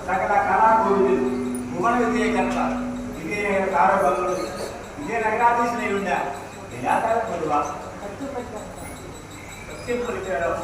సకల కళాకూరులు భువన విజయకర్త విజయనగర కారబంధులు విజయనగరాధీశులై ఉండా నిరాకార కొలువ సత్యం పరిచయం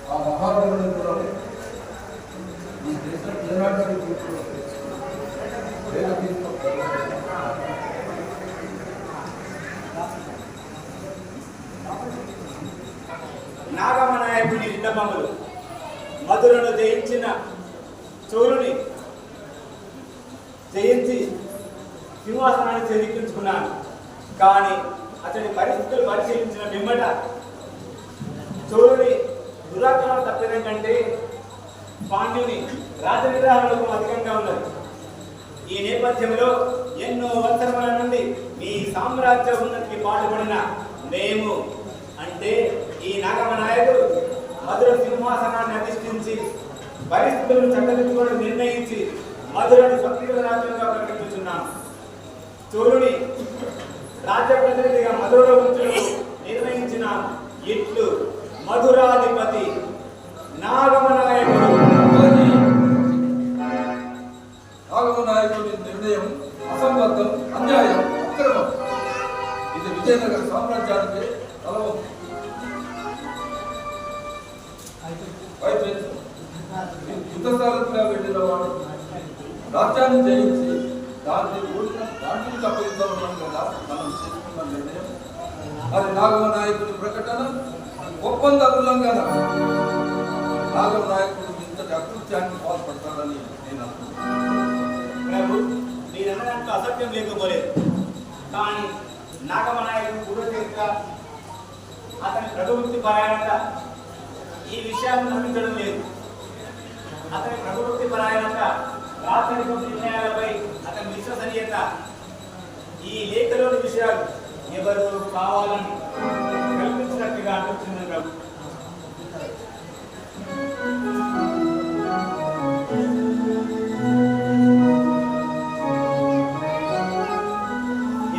ఆ మహారాజులను కూడా ఈ దేశం ఏనాటికి నాయకుని విన్నపములు మధురను జయించిన చోరుని జయించి సింహాసనాన్ని చేజిక్కించుకున్నాను. కానీ అతని పరిస్థితులు పరిశీలించిన పిమ్మట చోరుని దురాక్రమణ తప్పిదం కంటే పాండ్యుని రాజనిర్వహణకు అధికంగా ఉన్నది. ఈ నేపథ్యంలో ఎన్నో సంవత్సరముల నుండి మీ సామ్రాజ్య ఉన్నతికి పాటుపడిన మేము అంటే ఈ నాగమ నాయకుడు మధుర సింహాసనాన్ని అధిష్ఠించి పరిస్థితులను చక్కదిద్దుకొని నిర్ణయించి మధురని స్వతంత్ర రాజ్యంగా ప్రకటించున్నాం. చోరుని రాజ్య ప్రతినిధిగా మధురలో ఉంచడం నిర్ణయించిన ఇట్లు మధురాధిపతి నాగమ నాయకుడు. నాగమ నాయకుడి నిర్ణయం అసంబద్ధం, అన్యాయం, అక్రమం. ఇది విజయనగర సామ్రాజ్యానికి తలవంపు. యుద్ధసారథిగా వెళ్ళిన వాడు రాజ్యాన్ని జయించి దాన్ని అప్పగించాలన్నాం కదా మనం తీసుకున్న నిర్ణయం. అది నాగమ నాయకుడి ప్రకటన ఒప్పంద ఉల్లంఘన. నాగమ నాయకుడు ఇంతటి అకృత్యాన్ని పాల్పడతాడని నేను అనుకుంటున్నాను. మీరన్నదాంట్లో అసత్యం లేకపోలేదు. కానీ నాగమ నాయకుడు పూర్వచరిత్ర, అతని ప్రవృత్తి పరాయణత ఈ విషయాన్ని నమ్మించడం లేదు. అతని ప్రవృత్తి పరాయణత, రాచరిక నిర్ణయాలపై అతని విశ్వసనీయత, ఈ లేఖలోని విషయాలు ఎవరు కావాలని కల్పించినట్టుగా అనిపించింది.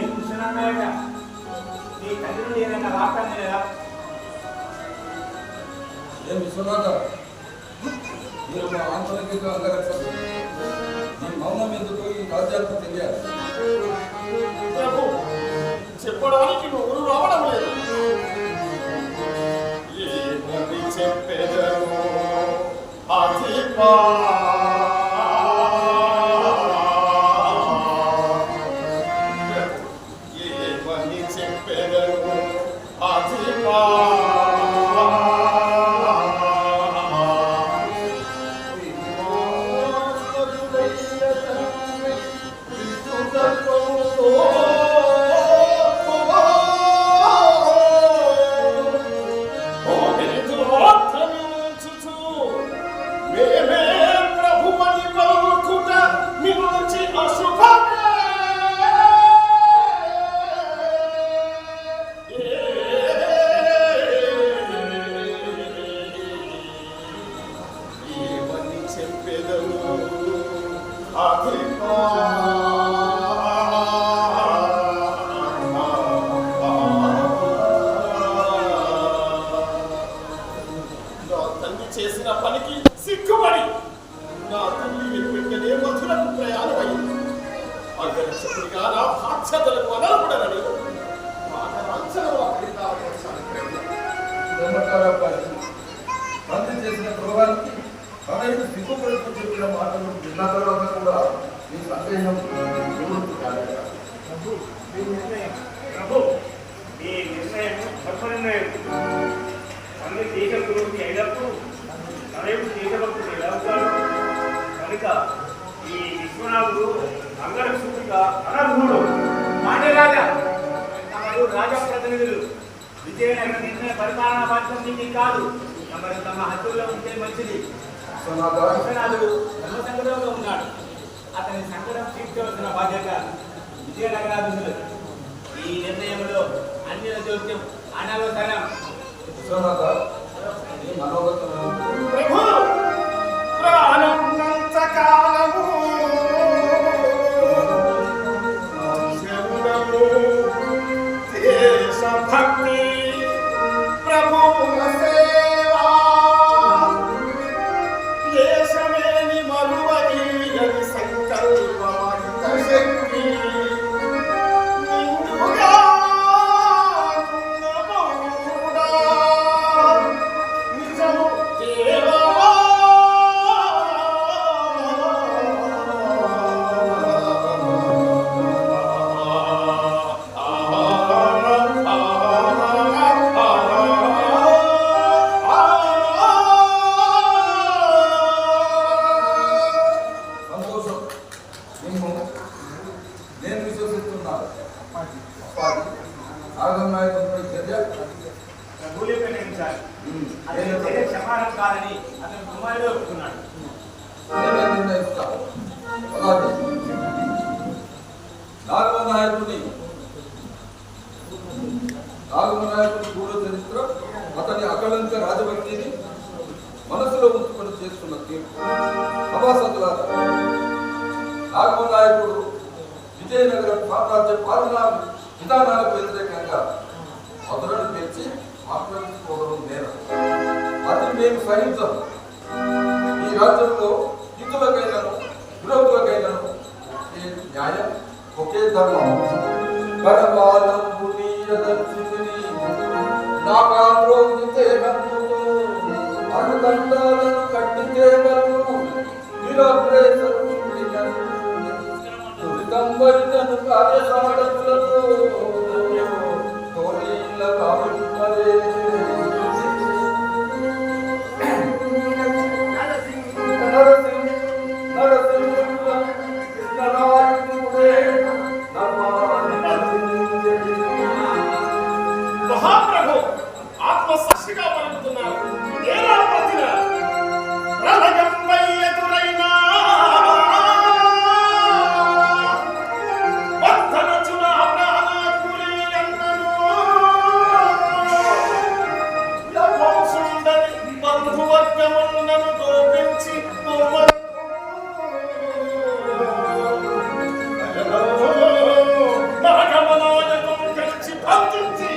ఏం కృష్ణనారాయణ, నీ తండ్రి నుండి ఏదైనా వార్త లేదా? ఏం విశ్వనాథ, మీరు మా ఆంతరిక అంగరక్షకులు. మీ మౌనం ఎందుకు ఈ రాజ్యానికి తెలియాలి? చెప్పడానికి నువ్వు రావడం లేదు. ఏమని చెప్పేదను అధిపా, ఏమని చెప్పేదను అధిపా. చేసిన పనికి సిగ్గుపడి నా తల్లి వెనువెంటనే మధురకు ప్రయాణమైంది. అంగరక్షకుడిగా నా బాధ్యతలకు అనర్హుడనని తండ్రి చేసిన ద్రోహానికి తనయుడు సిగ్గుపడుతూ చెప్పిన మాటలు విన్న తర్వాత కూడా మీ సందేహం నివృత్తి కాలేదా? ప్రభు, ఈ నిర్ణయం గొప్ప నిర్ణయం. అన్ని దేశ గురువుకి అయినప్పుడు తనయుడు దేశభక్తుడు ఎలా అవుతాడు? కనుక ఈ విశ్వనాథుడు అంగరక్షకుడిగా అనర్హుడు. మాండ్యరాజా, తమరు రాజప్రతినిధులు. విజయనగర నిర్ణయ పరిపాలనా బాధ్యత నీకు కాదు. తమరు తమ హద్దుల్లో ఉంటే మంచిది. విశ్వనాథుడు ధర్మసంకటంలో ఉన్నాడు. అతని సంకటం తీర్చవలసిన బాధ్యత విజయనగరాధులు. ఈ నిర్ణయంలో అన్యుల జోక్యం అనవసరం. విశ్వనాథ, ఈ మనోగతం ప్రాణంతకాలము దేశభక్తి ప్రభువుల సేవా దేశమేని మరువనీయని సంకల్పమంత శక్తి నిండుగా నిజము దేవా. నాగం నాయకుడిపై చర్య అతని చర్య క్షమానం కాదని అతను కుమారుడు ఒప్పుకున్నాడు. నేనే నిర్ణయిస్తాను. నాగమనాయకుడి గూఢ చరిత్ర, అతని అకళంక రాజభక్తిని మనసులో ఉంచుకొని చేస్తున్న తీర్పు. సభాసదులారా, నాగమనాయకుడు విజయనగరం సామ్రాజ్య పాలనా విధానాలకు వ్యతిరేకంగా మధురను పెంచి ఆక్రమించుకోవడం నేరం. అది మేము సహించం. ఈ రాజ్యంలో హిందువులకైనాను విరోధులకైనాను న్యాయం ఒకే ధర్మం. కరవాలంబునీయదర్శిని నాకాంద్రోగితే అనుదండాలను కట్టికేవలను నిరంబరితను కార్యసాధకులతో తోలీల కావింపలే మహాప్రభు ఆత్మసాక్షిగా పలుకుతున్నారు. ఏలా పతిన ప్రళయంపై ఎదురైనా వర్ధనచున ప్రాణాకులి అన్నను వంశుండని బంధువర్గములను దోపించి నాగమనాయకం కలిసి బంధించి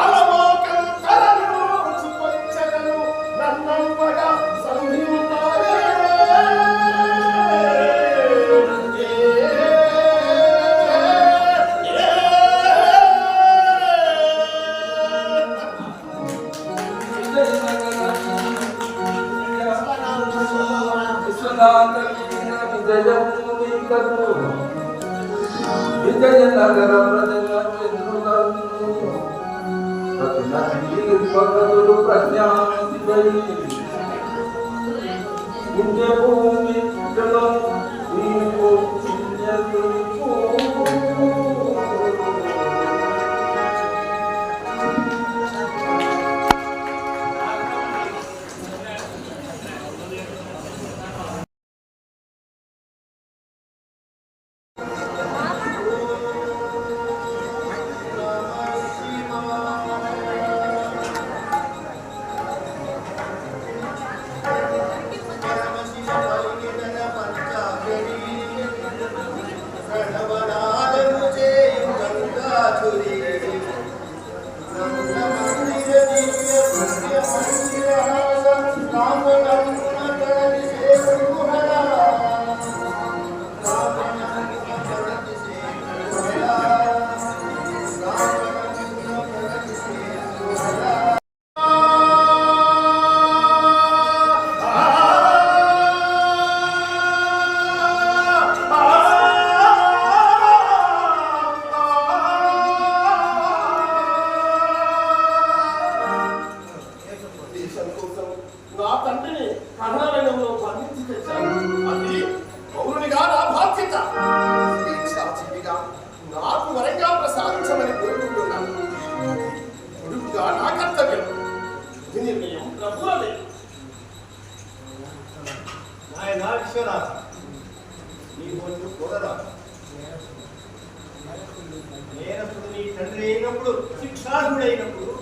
అలమోకం తలను చుకొచ్చగను నన్నమ్మగా సంధింపారే. విజయనగర ప్రజలు ప్రజ్ఞానిధై పుణ్యభూమి నా తండ్రిని కర్ణారణ్యంలో బంధించి తెచ్చాను. అది పౌరునిగా నా బాధ్యత. స్వేచ్ఛాజీవిగా నాకు వరంగా ప్రసాదించమని కోరుకుంటున్నాను. కొడుకుగా నా కర్తవ్యం. ఇది నిర్ణయం ప్రభువులదే. నాయన విశ్వనాథ, నీ కొంచెం కూడరా. నేరస్తుడు నీ తండ్రి అయినప్పుడు, శిక్షార్హుడైనప్పుడు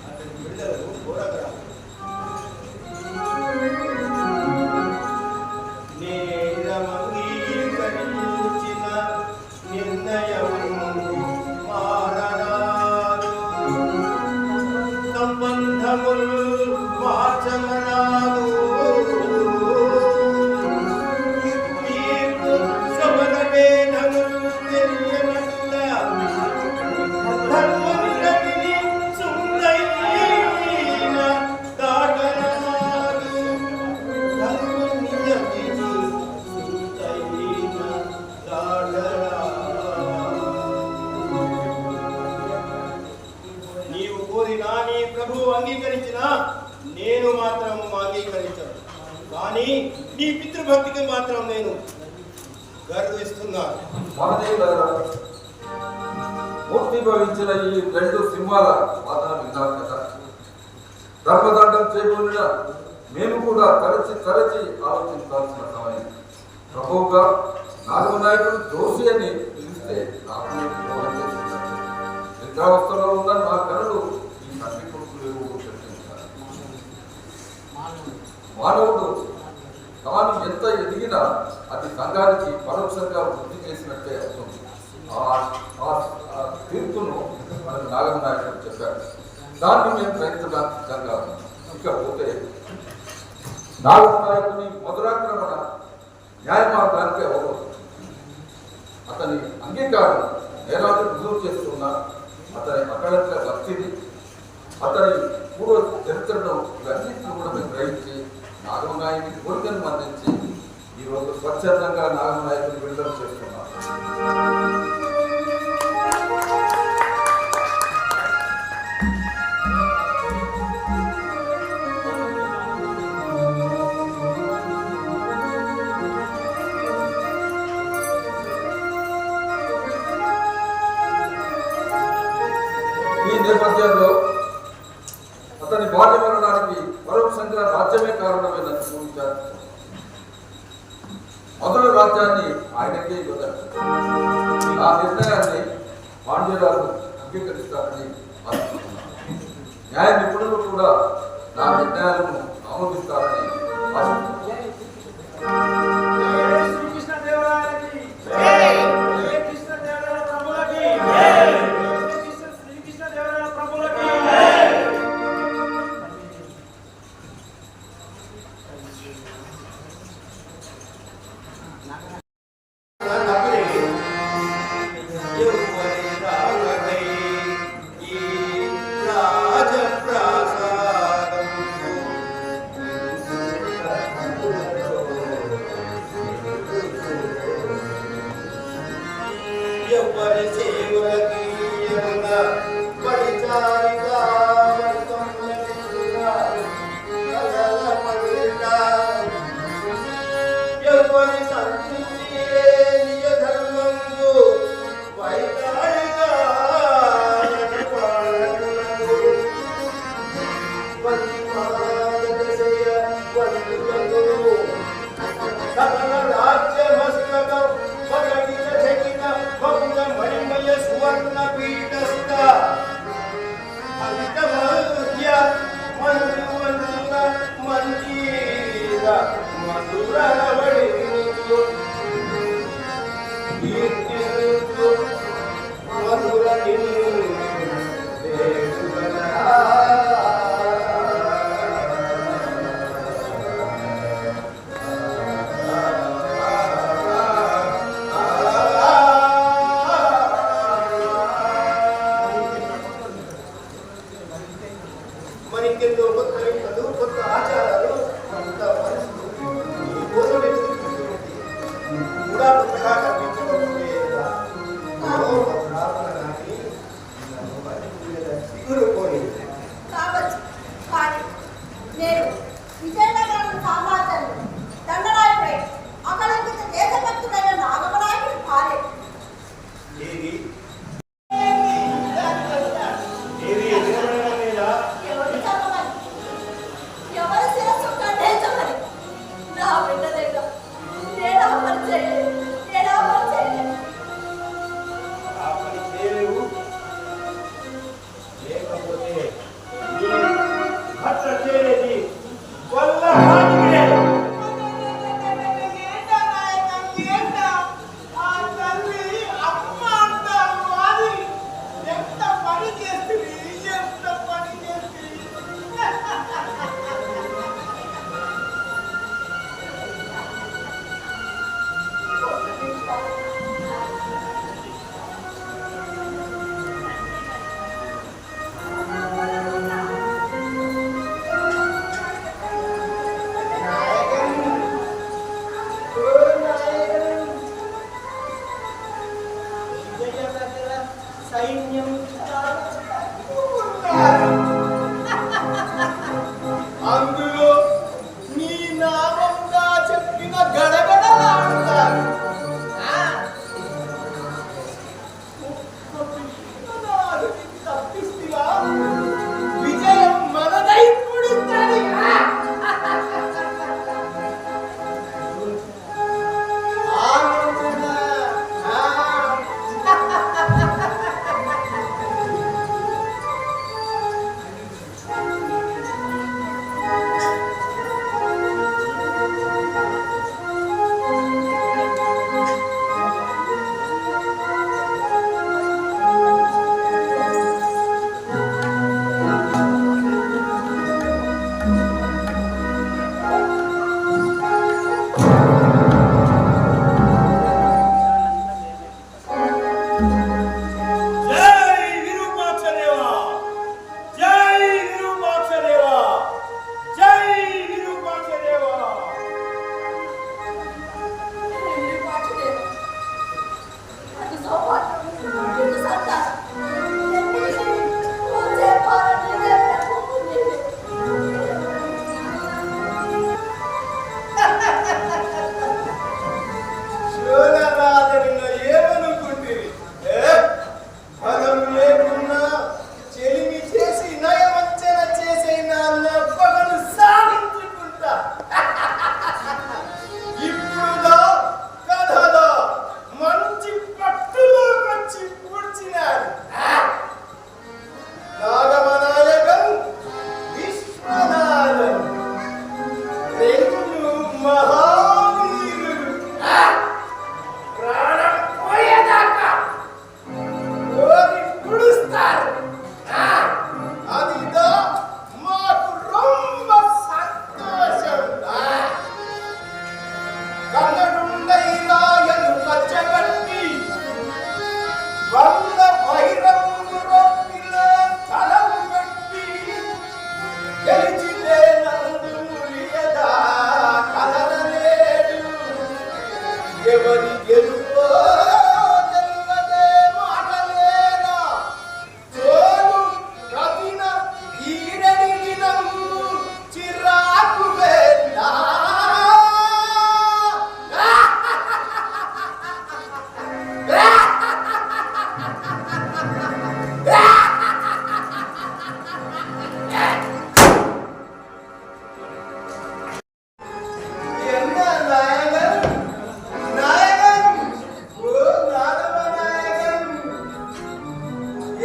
అతని బిడ్డలను కూడగరా. నేరమంగీకరించిన నిర్ణయం మారరాదు. సంబంధములు మార్చమరాదు. తీర్పు సమర భేదములు తెలియనట్ల ధర్మనిరతిని సుందైన దాటరాదు. ధర్మనిరతిని సుందైన దాటరాదు. నీవు కోరినా నీ ప్రభువు అంగీకరించినా నేను మాత్రం అంగీకరించను. కానీ నీ పితృభక్తికి మాత్రం నేను గర్విస్తున్నాను. మహదేవులారా, మూర్తిభవించిన ఈ రెండు సింహాల వాదన విన్నాం కదా. ధర్మదండం చేయబడిన మేము కూడా తరచి ఆలోచించాల్సిన సమయం. ప్రభువుగా నాలుగు నాయకుడు దోషి అని పిలిస్తే నాకు నిద్రావస్థలో ఉన్న నా కనులు ఈ తండ్రి కొడుకులు చర్చించారు. మానవుడు తాను ఎంత ఎదిగినా అది సంఘానికి పరోక్షంగా వృద్ధి చేసినట్టే అవుతుంది. ఆ తీర్పును మనకు నాగమ నాయకుడు చెప్పారు. దాన్ని మేము ప్రయత్నించడానికి సిద్ధంగా. ఇకపోతే నాగమ నాయకుని మధురాక్రమణ న్యాయ మార్గానికి అవ్వదు. అతని అంగీకారం నేరాన్ని రుజువు చేస్తున్న అతని అకళంక భక్తిని, అతని పూర్వ చరిత్రను ఇవన్నింటిని కూడా మేము గ్రహించి నాగమ నాయకుని కోరికను అందించి ఈరోజు స్వచ్ఛందంగా నాగమ నాయకుని విడుదల చేస్తున్నాం. ఈ నేపథ్యంలో అతని బాల్య మరణానికి పరోక్షంగా రాజ్యమే కారణమైన మొదటి రాజ్యాన్ని ఆయనకే ఇవ్వగలరు. ఆ నిర్ణయాన్ని పాండ్యరాజు అంగీకరిస్తారని ఆశిస్తున్నాను. న్యాయ నిపుణులు కూడా నా నిర్ణయాలను ఆమోదిస్తారని ఆశిస్తున్నాను.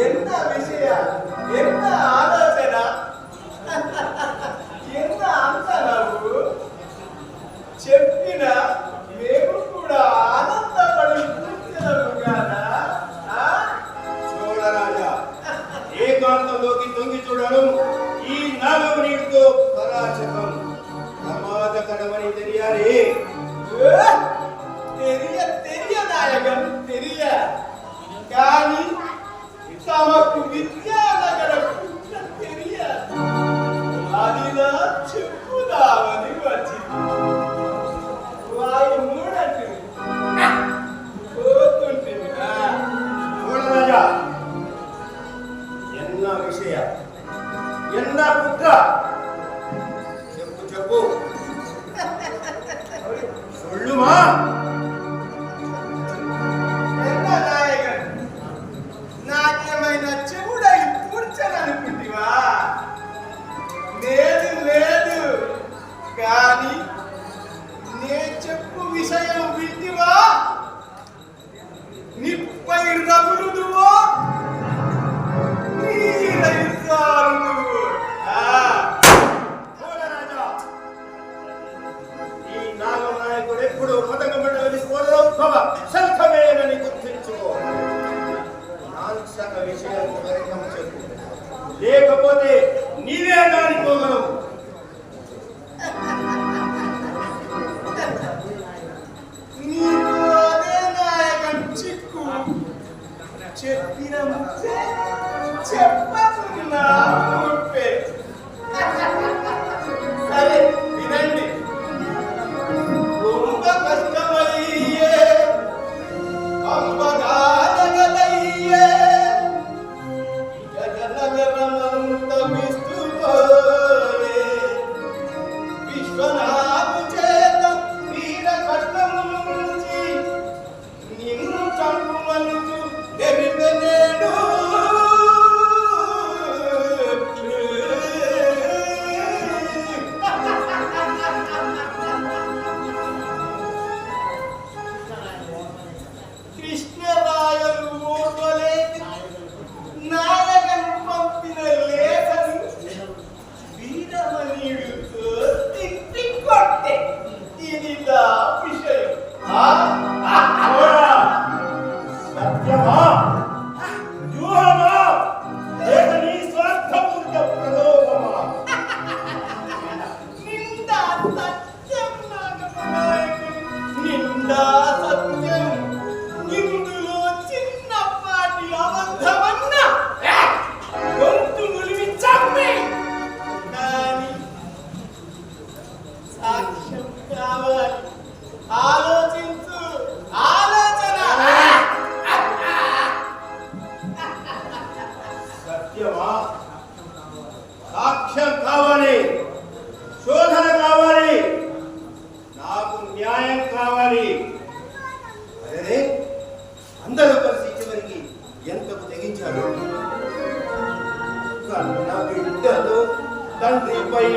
ఎంత విషయాలు, ఎంత ఆలోచన, ఎంత అంచనాలు చెప్పిన మేము కూడా ఆనందపడి కూర్చున్నాము కదా. చూడరాజా, ఏకాంతంలోకి తొంగి చూడడం ఈ నాగము నీటితో పరాచకం, ప్రమాదకరమని తెలియాలి. తెలియనాయకం తెలియ, కానీ తమకు విద్యానగర తెలియ అదిలా చెప్పుదామని వచ్చింది. వాయు మూడంటే పోతుంటుంది. చూడరాజా, ఎన్న విషయ, ఎన్న పుత్ర, చెప్పు చెప్పు, సొల్లుమా. నాకేమైనా చెవుడై కూర్చోననుకుంటివా? లేదు లేదు, కానీ నే చెప్పు విషయం వింటివా? నిప్పై రగులుదువో నీలై సారుదువో. ఈ నాగనాయకుడు ఎప్పుడు మొదగమండలి పూర్వోద్భవ శంఖమేనని గుర్తించుకో. నాంసక విషయం త్వరితం చెప్పు, లేకపోతే నీవే దానికోగలవు. నీకు అదే నాయకం చిక్కు, చెప్పిన ముప్పే చెప్పకున్నా ముప్పే. సరే వినండి. ரொம்ப కష్టమయ్యే అంబగా జగదయ్యే, జగనగరమంత విస్తుపోయే, విశ్వనాథు చేత వీర కష్టము నుంచి నిన్ను చంపుమంటూ తెరిపెనేడు. కృష్ణరాయలు ఓర్వలేక నాయకను పంపిన లేఖను వీరమణియుడితో తిప్పి కొట్టే. ఇదిదా విషయం. సత్యమా, వ్యూహమా, లేక నీ స్వార్థపూర్త ప్రలోభమా? నిండా సత్యం నాగనాయకుడు, నిండా సత్యం. ఇందులో చిన్నపాటి అబద్ధమన్న గొంతు నులిమి చంపే. కానీ సాక్ష్యం కావాలి. ఆలోచించు, ఆలోచన. సత్యమా, సాక్ష్యం కావాలి, శోధన కావాలి, నాకు న్యాయం కావాలి. అదే అందరూ కలిసి చివరికి ఎంతకు తెగించారు. కన్న బిడ్డలు తండ్రిపై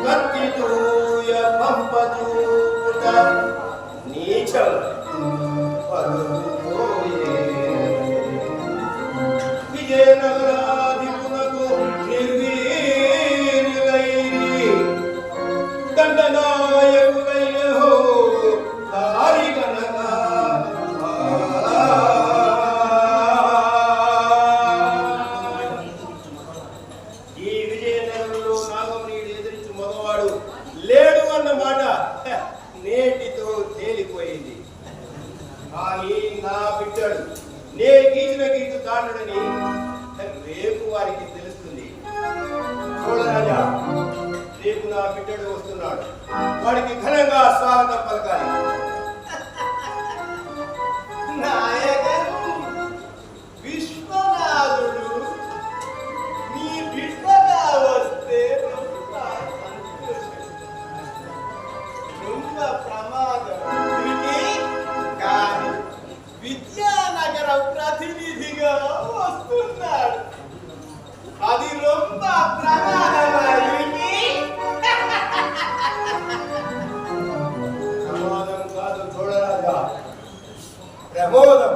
కత్తితూయ పంపచూట నీచం పలుకుపోయే. విజయనగరాధిపునకు నిర్వీర్యులైరి దండనాయకులైన హో హారిగనగా. ఈ విజయనగరంలో నాగమణియుడు ఎదిరించి మగవాడు లేడు అన్నమాట నేటితో తేలిపోయింది. కానీ నా బిడ్డడు నే గీచిన గీటు దాటుడని రేపు వారికి తెలుస్తుంది. చూడరాజా, రేపు నా బిడ్డడు వస్తున్నాడు, వాడికి ఘనంగా స్వాగతం పలకాలి. నాయకను విశ్వనాథుడు నీ బిడ్డగా వస్తే ரொம்ப సంతోషం, ரொம்ப ప్రమాదం. కానీ విద్యానగర ప్రతినిధిగా వస్తున్నాడు, అది ரொம்ப ప్రమాదమైంది. ప్రమాదం కాదు చూడరాజా, ప్రమోదం.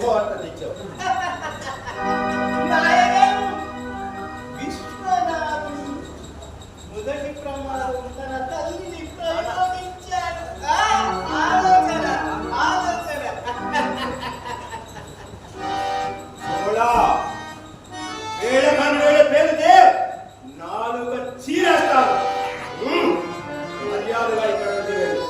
శుభవార్త తెచ్చావు. విశ్వనాథుడు మొదటి ప్రమాదం తన తల్లిని ప్రయోగించాడు. ఆలోచన ఆలోచన. వేళ కన్నుల పేరుతే నాలుగు చీరేస్తాను. మర్యాదగా ఇక్కడ నుండి వెళ్ళు.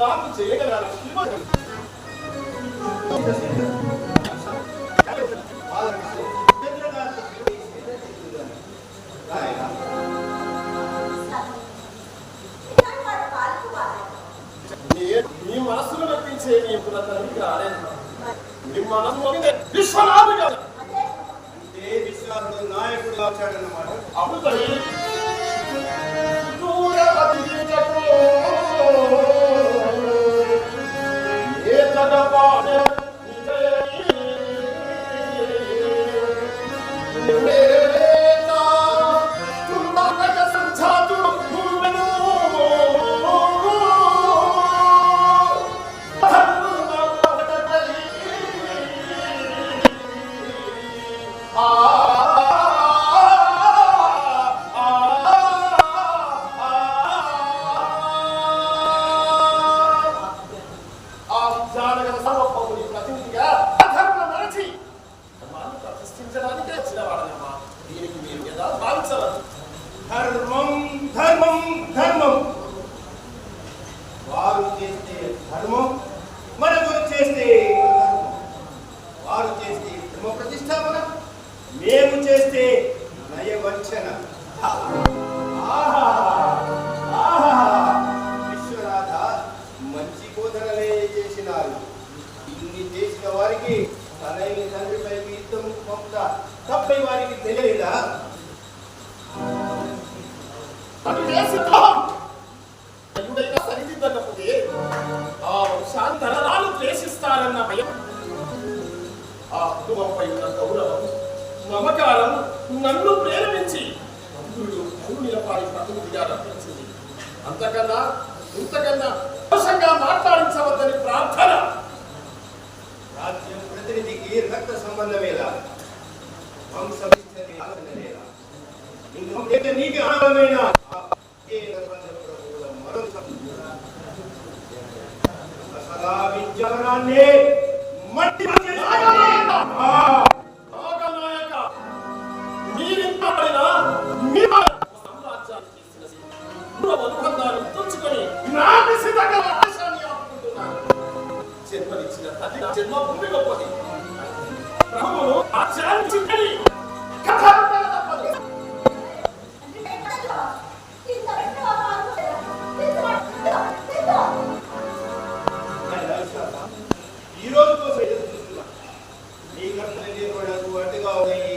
నాకు చేయగలరు. మీ మనస్సును మెప్పించే మీ పునః మీ మనస్సు విశ్వనాథుడు అంటే విశ్వనాథుడు నాయకుడు వచ్చాడన్నమాట. అప్పుడు ధర్మం ధర్మం ధర్మం. వారు చేస్తే ధర్మం, మనకు చేస్తే వారు చేస్తే ధర్మ ప్రతిష్టాపన, మేము చేస్తే నయవంచన. విశ్వనాథ మంచి బోధనలే చేసినారు. ఇన్ని చేసిన వారికి తనైన తండ్రిపై యుద్ధం పంపుత తప్పై వారికి తెలియదా? సరిదిద్దకపోతే ఆ వంశాంతరాలు ద్వేషిస్తారన్న భయం, ఆ కుటుంబంపై ఉన్న గౌరవం మమకారం నన్ను ప్రేరేపించి అందులో నిలపాడి ప్రతినిధిగా రప్పించింది. అంతకన్నా ఇంతకన్నా దోషంగా మాట్లాడించవద్దని ప్రార్థన. రాజ్యం ప్రతినిధికి రక్త సంబంధమేలా, వంశం ఆలోచనలేలా, నీకు ఆనందమైన అసలా విజ్ఞానాన్ని మట్టి జన్మనిచ్చిన తల్లి జన్మ భూమి గొప్పది. ప్రభువును ఆచరించుకొని కథ తప్పదు. ఈ రోజు కోసం ఎదురు చూస్తున్నా. నీ కర్తలు నిర్వహణకు అడ్డుగా ఉన్నాయి.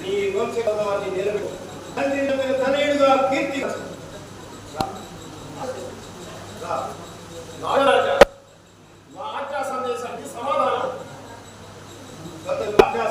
నీ వంశగౌరవాన్ని నిలబెట్టు. తండ్రి తనయుడుగా కీర్తి నాగరాజా, నా ఆజ్ఞా సందేశానికి సమాధానం. ఆజ్ఞా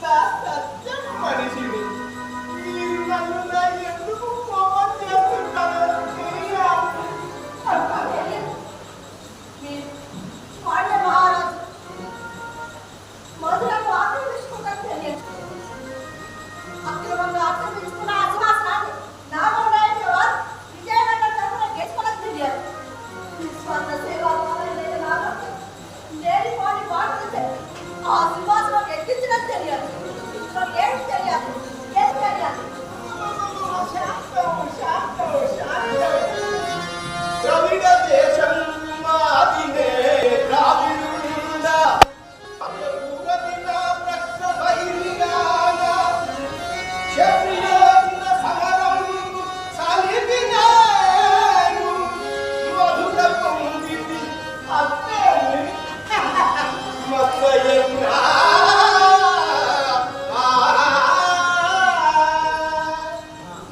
సత్యం మనిషిని మీరు నన్ను ఎందుకు కోపం చేస్తుంటారు? మహారాజు మధురకు ఆక్రమించుకుంటాను తెలియదు. అక్రమంగా ఆక్రమించుకున్న అసమాసనాన్ని నాగరాజు వారు విజయనగరం తరఫున గెలుచుకోవడం తెలియదు. నిస్వార్థ సేవా భావన నాగం లేనిపోని బాటలు ఆ సింహాసనం ఎక్కించడం తెలియదు. ఇంట్లో ఏమి తెలియదు, ఏం తెలియదు. ద్రవిడ దేశం మాదినే ద్రావిడుండా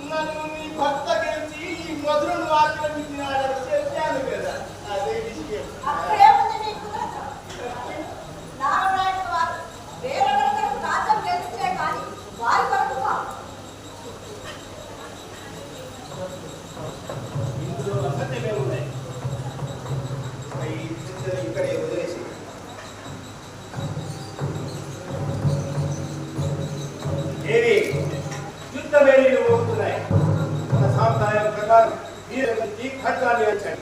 నన్ను నీ భర్త గెలిచి మధురను ఆక్రమించినాడని చెప్పాను కదా, అదే విషయం. అక్కడే ఉంది నీకు నాగరాజు వారు వేరొకరికరం రాజ్యం గెలిస్తే కానీ వారి కొరకు కాదు. ఇందులో అసత్యమే ఉన్నాయి. ఈ చింతని ఇక్కడే వదిలేసి ఏవి యుద్ధమేరీలు మోగుతున్నాయి. మన సాంప్రదాయం ప్రకారం మీరు ఈ ఖడ్గాన్ని వచ్చాయి.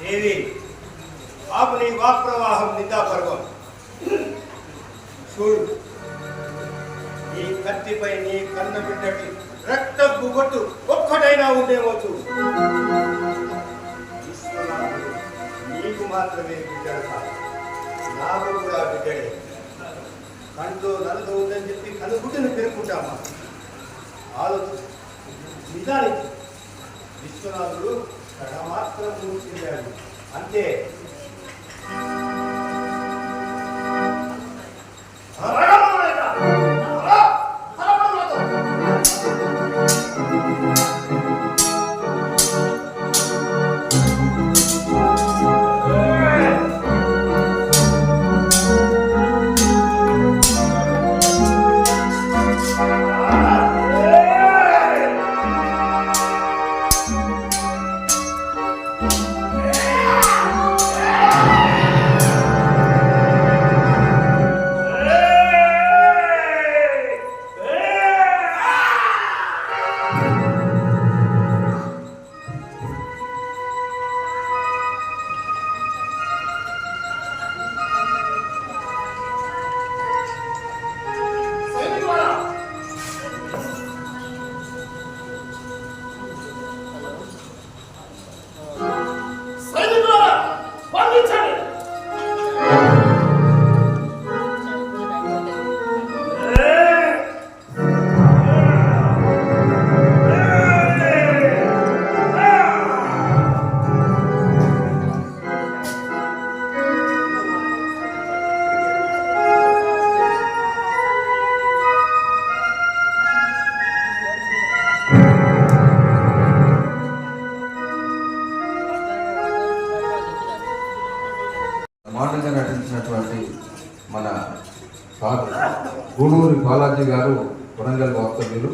ఏది ఆపని వాక్ ప్రవాహం నిందా పర్వం చూడు ఈ కత్తిపై నీ కన్న బిడ్డకి రక్తపు బొట్టు ఒక్కటైనా ఉండేవచ్చు. విశ్వనాథుడు నీకు మాత్రమే బిడ్డడు కాదు, నాకు కూడా బిడ్డడే. కంట్లో నలుగు ఉందని చెప్పి కనుగుడ్డును పెరుక్కుంటామా? ఆలోచించు. నిజానికి విశ్వనాథుడు కథ మాత్రం మూర్చిల్లాడు అంతే. మాటగా నటించినటువంటి మన సార్ గూడూరి బాలాజీ గారు వరంగల్ వాస్తవ్యులు.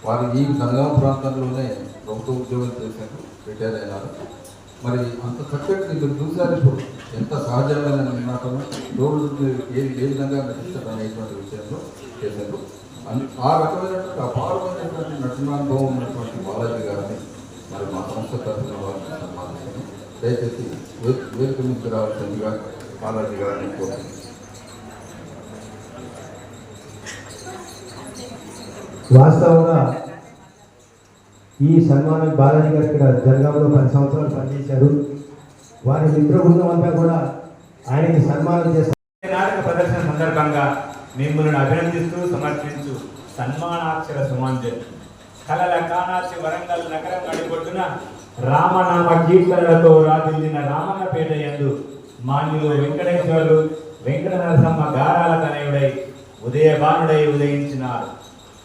వారు ఈ గంగామ ప్రాంతంలోనే ప్రభుత్వ ఉద్యోగం చేశారు, రిటైర్ అయినారు. మరి అంత చక్కటి మీరు చూశారు ఇప్పుడు ఎంత సహజమైన నాటకం రోడ్డు ఏ విధంగా నటిస్తారు అనేటువంటి విషయంలో చేశారు. ఆ రకమైనటువంటి అపారమైనటువంటి నటనానుభవం ఉన్నటువంటి బాలాజీ గారిని మరి మా సంస్థ తరఫున వారిని సన్మానిస్తాను. దయచేసి వేదిక నుంచి రావాల్సిందిగా బాలాజీ గారిని కోరుతున్నాను. వాస్తవంగా ఈ సన్మానం బాలాజీ గారు ఇక్కడ జనగామలో 10 సంవత్సరాలు పనిచేశారు. వారి మిత్ర బృందం అంతా కూడా ఆయనకి సన్మానం చేస్తారు. నాటక ప్రదర్శన సందర్భంగా మిమ్మల్ని అభినందిస్తూ సమర్పించు సన్మానాక్షర సుమాంజలి. కళల కానాచి వరంగల్ నగరం అడిగొట్టున రామనామ కీర్తనలతో రాజిల్లిన రామన్నపేట యందు మాన్యులు వెంకటేశ్వరులు వెంకట నరసమ్మ గారాల తనయుడై ఉదయబానుడై ఉదయించినారు.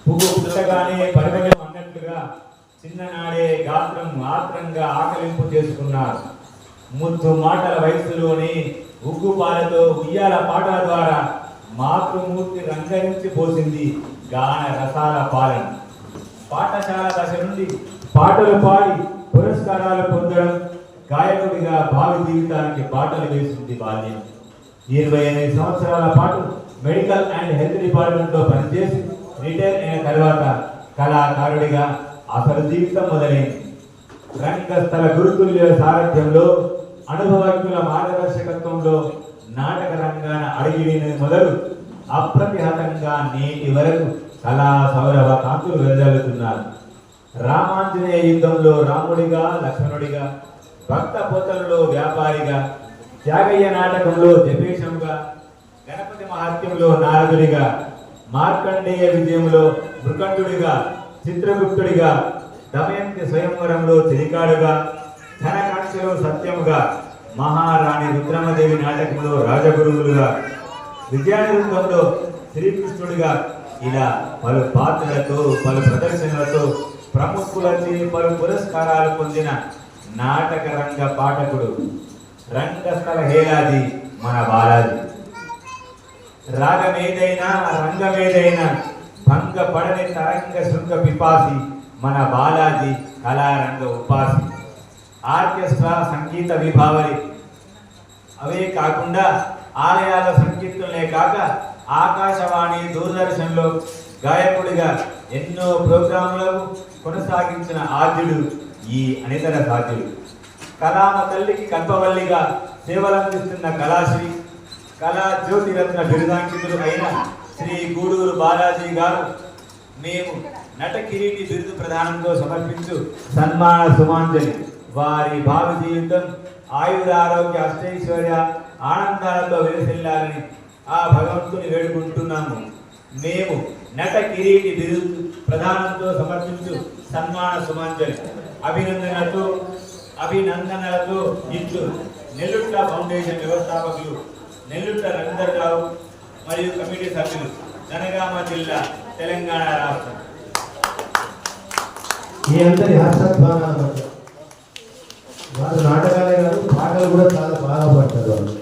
పువ్వు పుట్టగానే పరిమళం అన్నట్లుగా చిన్ననాడే గాత్రం ఆత్రంగా ఆకలింపు చేసుకున్నారు. ముద్దు మాటల వయసులోని ఉగ్గుపాలతో ఉయ్యాల పాటల ద్వారా మాతృమూర్తి రంగరించి పోసింది గాన రసాల పాలన. పాఠశాల దశ నుండి పాటలు పాడి పురస్కారాలు పొందడం, గాయకుడిగా భావి జీవితానికి బాటలు వేసింది బాల్యం. 28 సంవత్సరాల పాటు మెడికల్ అండ్ హెల్త్ డిపార్ట్మెంట్లో పనిచేసి రిటైర్ అయిన తర్వాత కళాకారుడిగా అసలు జీవితం మొదలైంది. రంగస్థల గురుతుల్య సారథ్యంలో అనుభవజ్ఞుల మార్గదర్శకత్వంలో నాటక రంగాన అడిగిడినది మొదలు అప్రతిహతంగా నేటి వరకు కళా సౌరభ కాంతులు వెదజల్లుతున్నారు. రామాంజనేయ యుద్ధంలో రాముడిగా లక్ష్మణుడిగా, భక్త పోతలలో వ్యాపారిగా, త్యాగయ్య నాటకంలో జపేశంగా, గణపతి మహాత్యంలో నారదుడిగా, మార్కండేయ విజయంలో మృకండుడిగా, చిత్రగుప్తుడిగా, దమయంతి స్వయంవరంలో చిలికాడుగా, ధనకాంక్షలో సత్యముగా, మహారాణి రుద్రమదేవి నాటకంలో రాజగురువులుగా, విజయానిరుద్ధంలో శ్రీకృష్ణుడిగా, ఇలా పలు పాత్రలతో పలు ప్రదర్శనలతో ప్రముఖులచే పలు పురస్కారాలు పొందిన నాటక రంగ పాఠకుడు, రంగస్థల హేలాది మన బాలాజీ. రాగమేదైనా రంగమేదైనా భంగపడని తరంగ శృంగ పిపాసి మన బాలాజీ కళారంగ ఉపాసి. ఆర్కెస్ట్రా సంగీత విభావరి అవే కాకుండా ఆలయాల సంకీర్తనలే కాక ఆకాశవాణి దూరదర్శన్లో గాయకుడిగా ఎన్నో ప్రోగ్రాంలను కొనసాగించిన ఆద్యుడు ఈ అనితర సాధ్యుడు. కళామ తల్లికి కల్పవల్లిగా సేవలందిస్తున్న కళాశ్రీ, కళా జ్యోతిరత్న బిరుదాంకితులు అయిన శ్రీ గూడూరు బాలాజీ గారు మేము నట కిరీటి బిరుదు ప్రదానంతో సమర్పించు సన్మాన సుమాంజలి వారి భావి జీవితం ఆయురారోగ్య అష్టైశ్వర్య ఆనందాలతో విలసిల్లాలని ఆ భగవంతుని వేడుకుంటున్నాము. మేము నట కిరీటి బిరుదు ప్రదానంతో సమర్పించు సన్మాన సుమాంజలి అభినందనలతో ఇచ్చు నెల్లుట్ల ఫౌండేషన్ వ్యవస్థాపకులు నెల్లుట్ల రవీందర్రావు మరియు కమిటీ సభ్యులు, జనగామ జిల్లా, తెలంగాణ రాష్ట్రం. మీ అందరి హర్షధ్వానాల మధ్య వారు నాటకాలే కాదు పాటలు కూడా చాలా బాగా పాడతారు. వాళ్ళు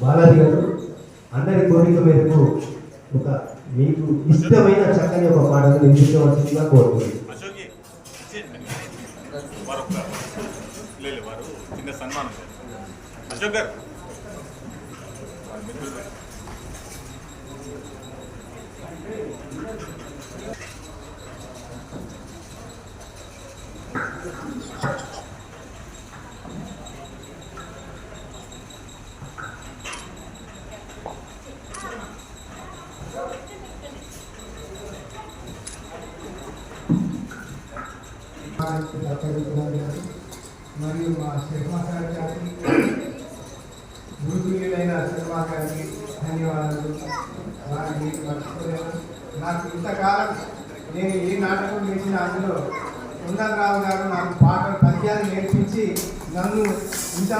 బాలాజీ గారు అందరి కోరిక మేరకు ఒక మీకు ఇష్టమైన చక్కని ఒక పాటను వినిపించవలసిందిగా కోరుకుంటున్నాను. అశోక్ గారు మరియు మా శర్మా సార్ గారికి, గురుతుల్యులైన శర్మా గారికి ధన్యవాదాలు. వారిని మర్చిపోలేను. నాకు ఇంతకాలం నేను ఏ నాటకం వేసిన అందులో సుందరరావు గారు నాకు పాటలు పద్యాలు నేర్పించి నన్ను ఇంత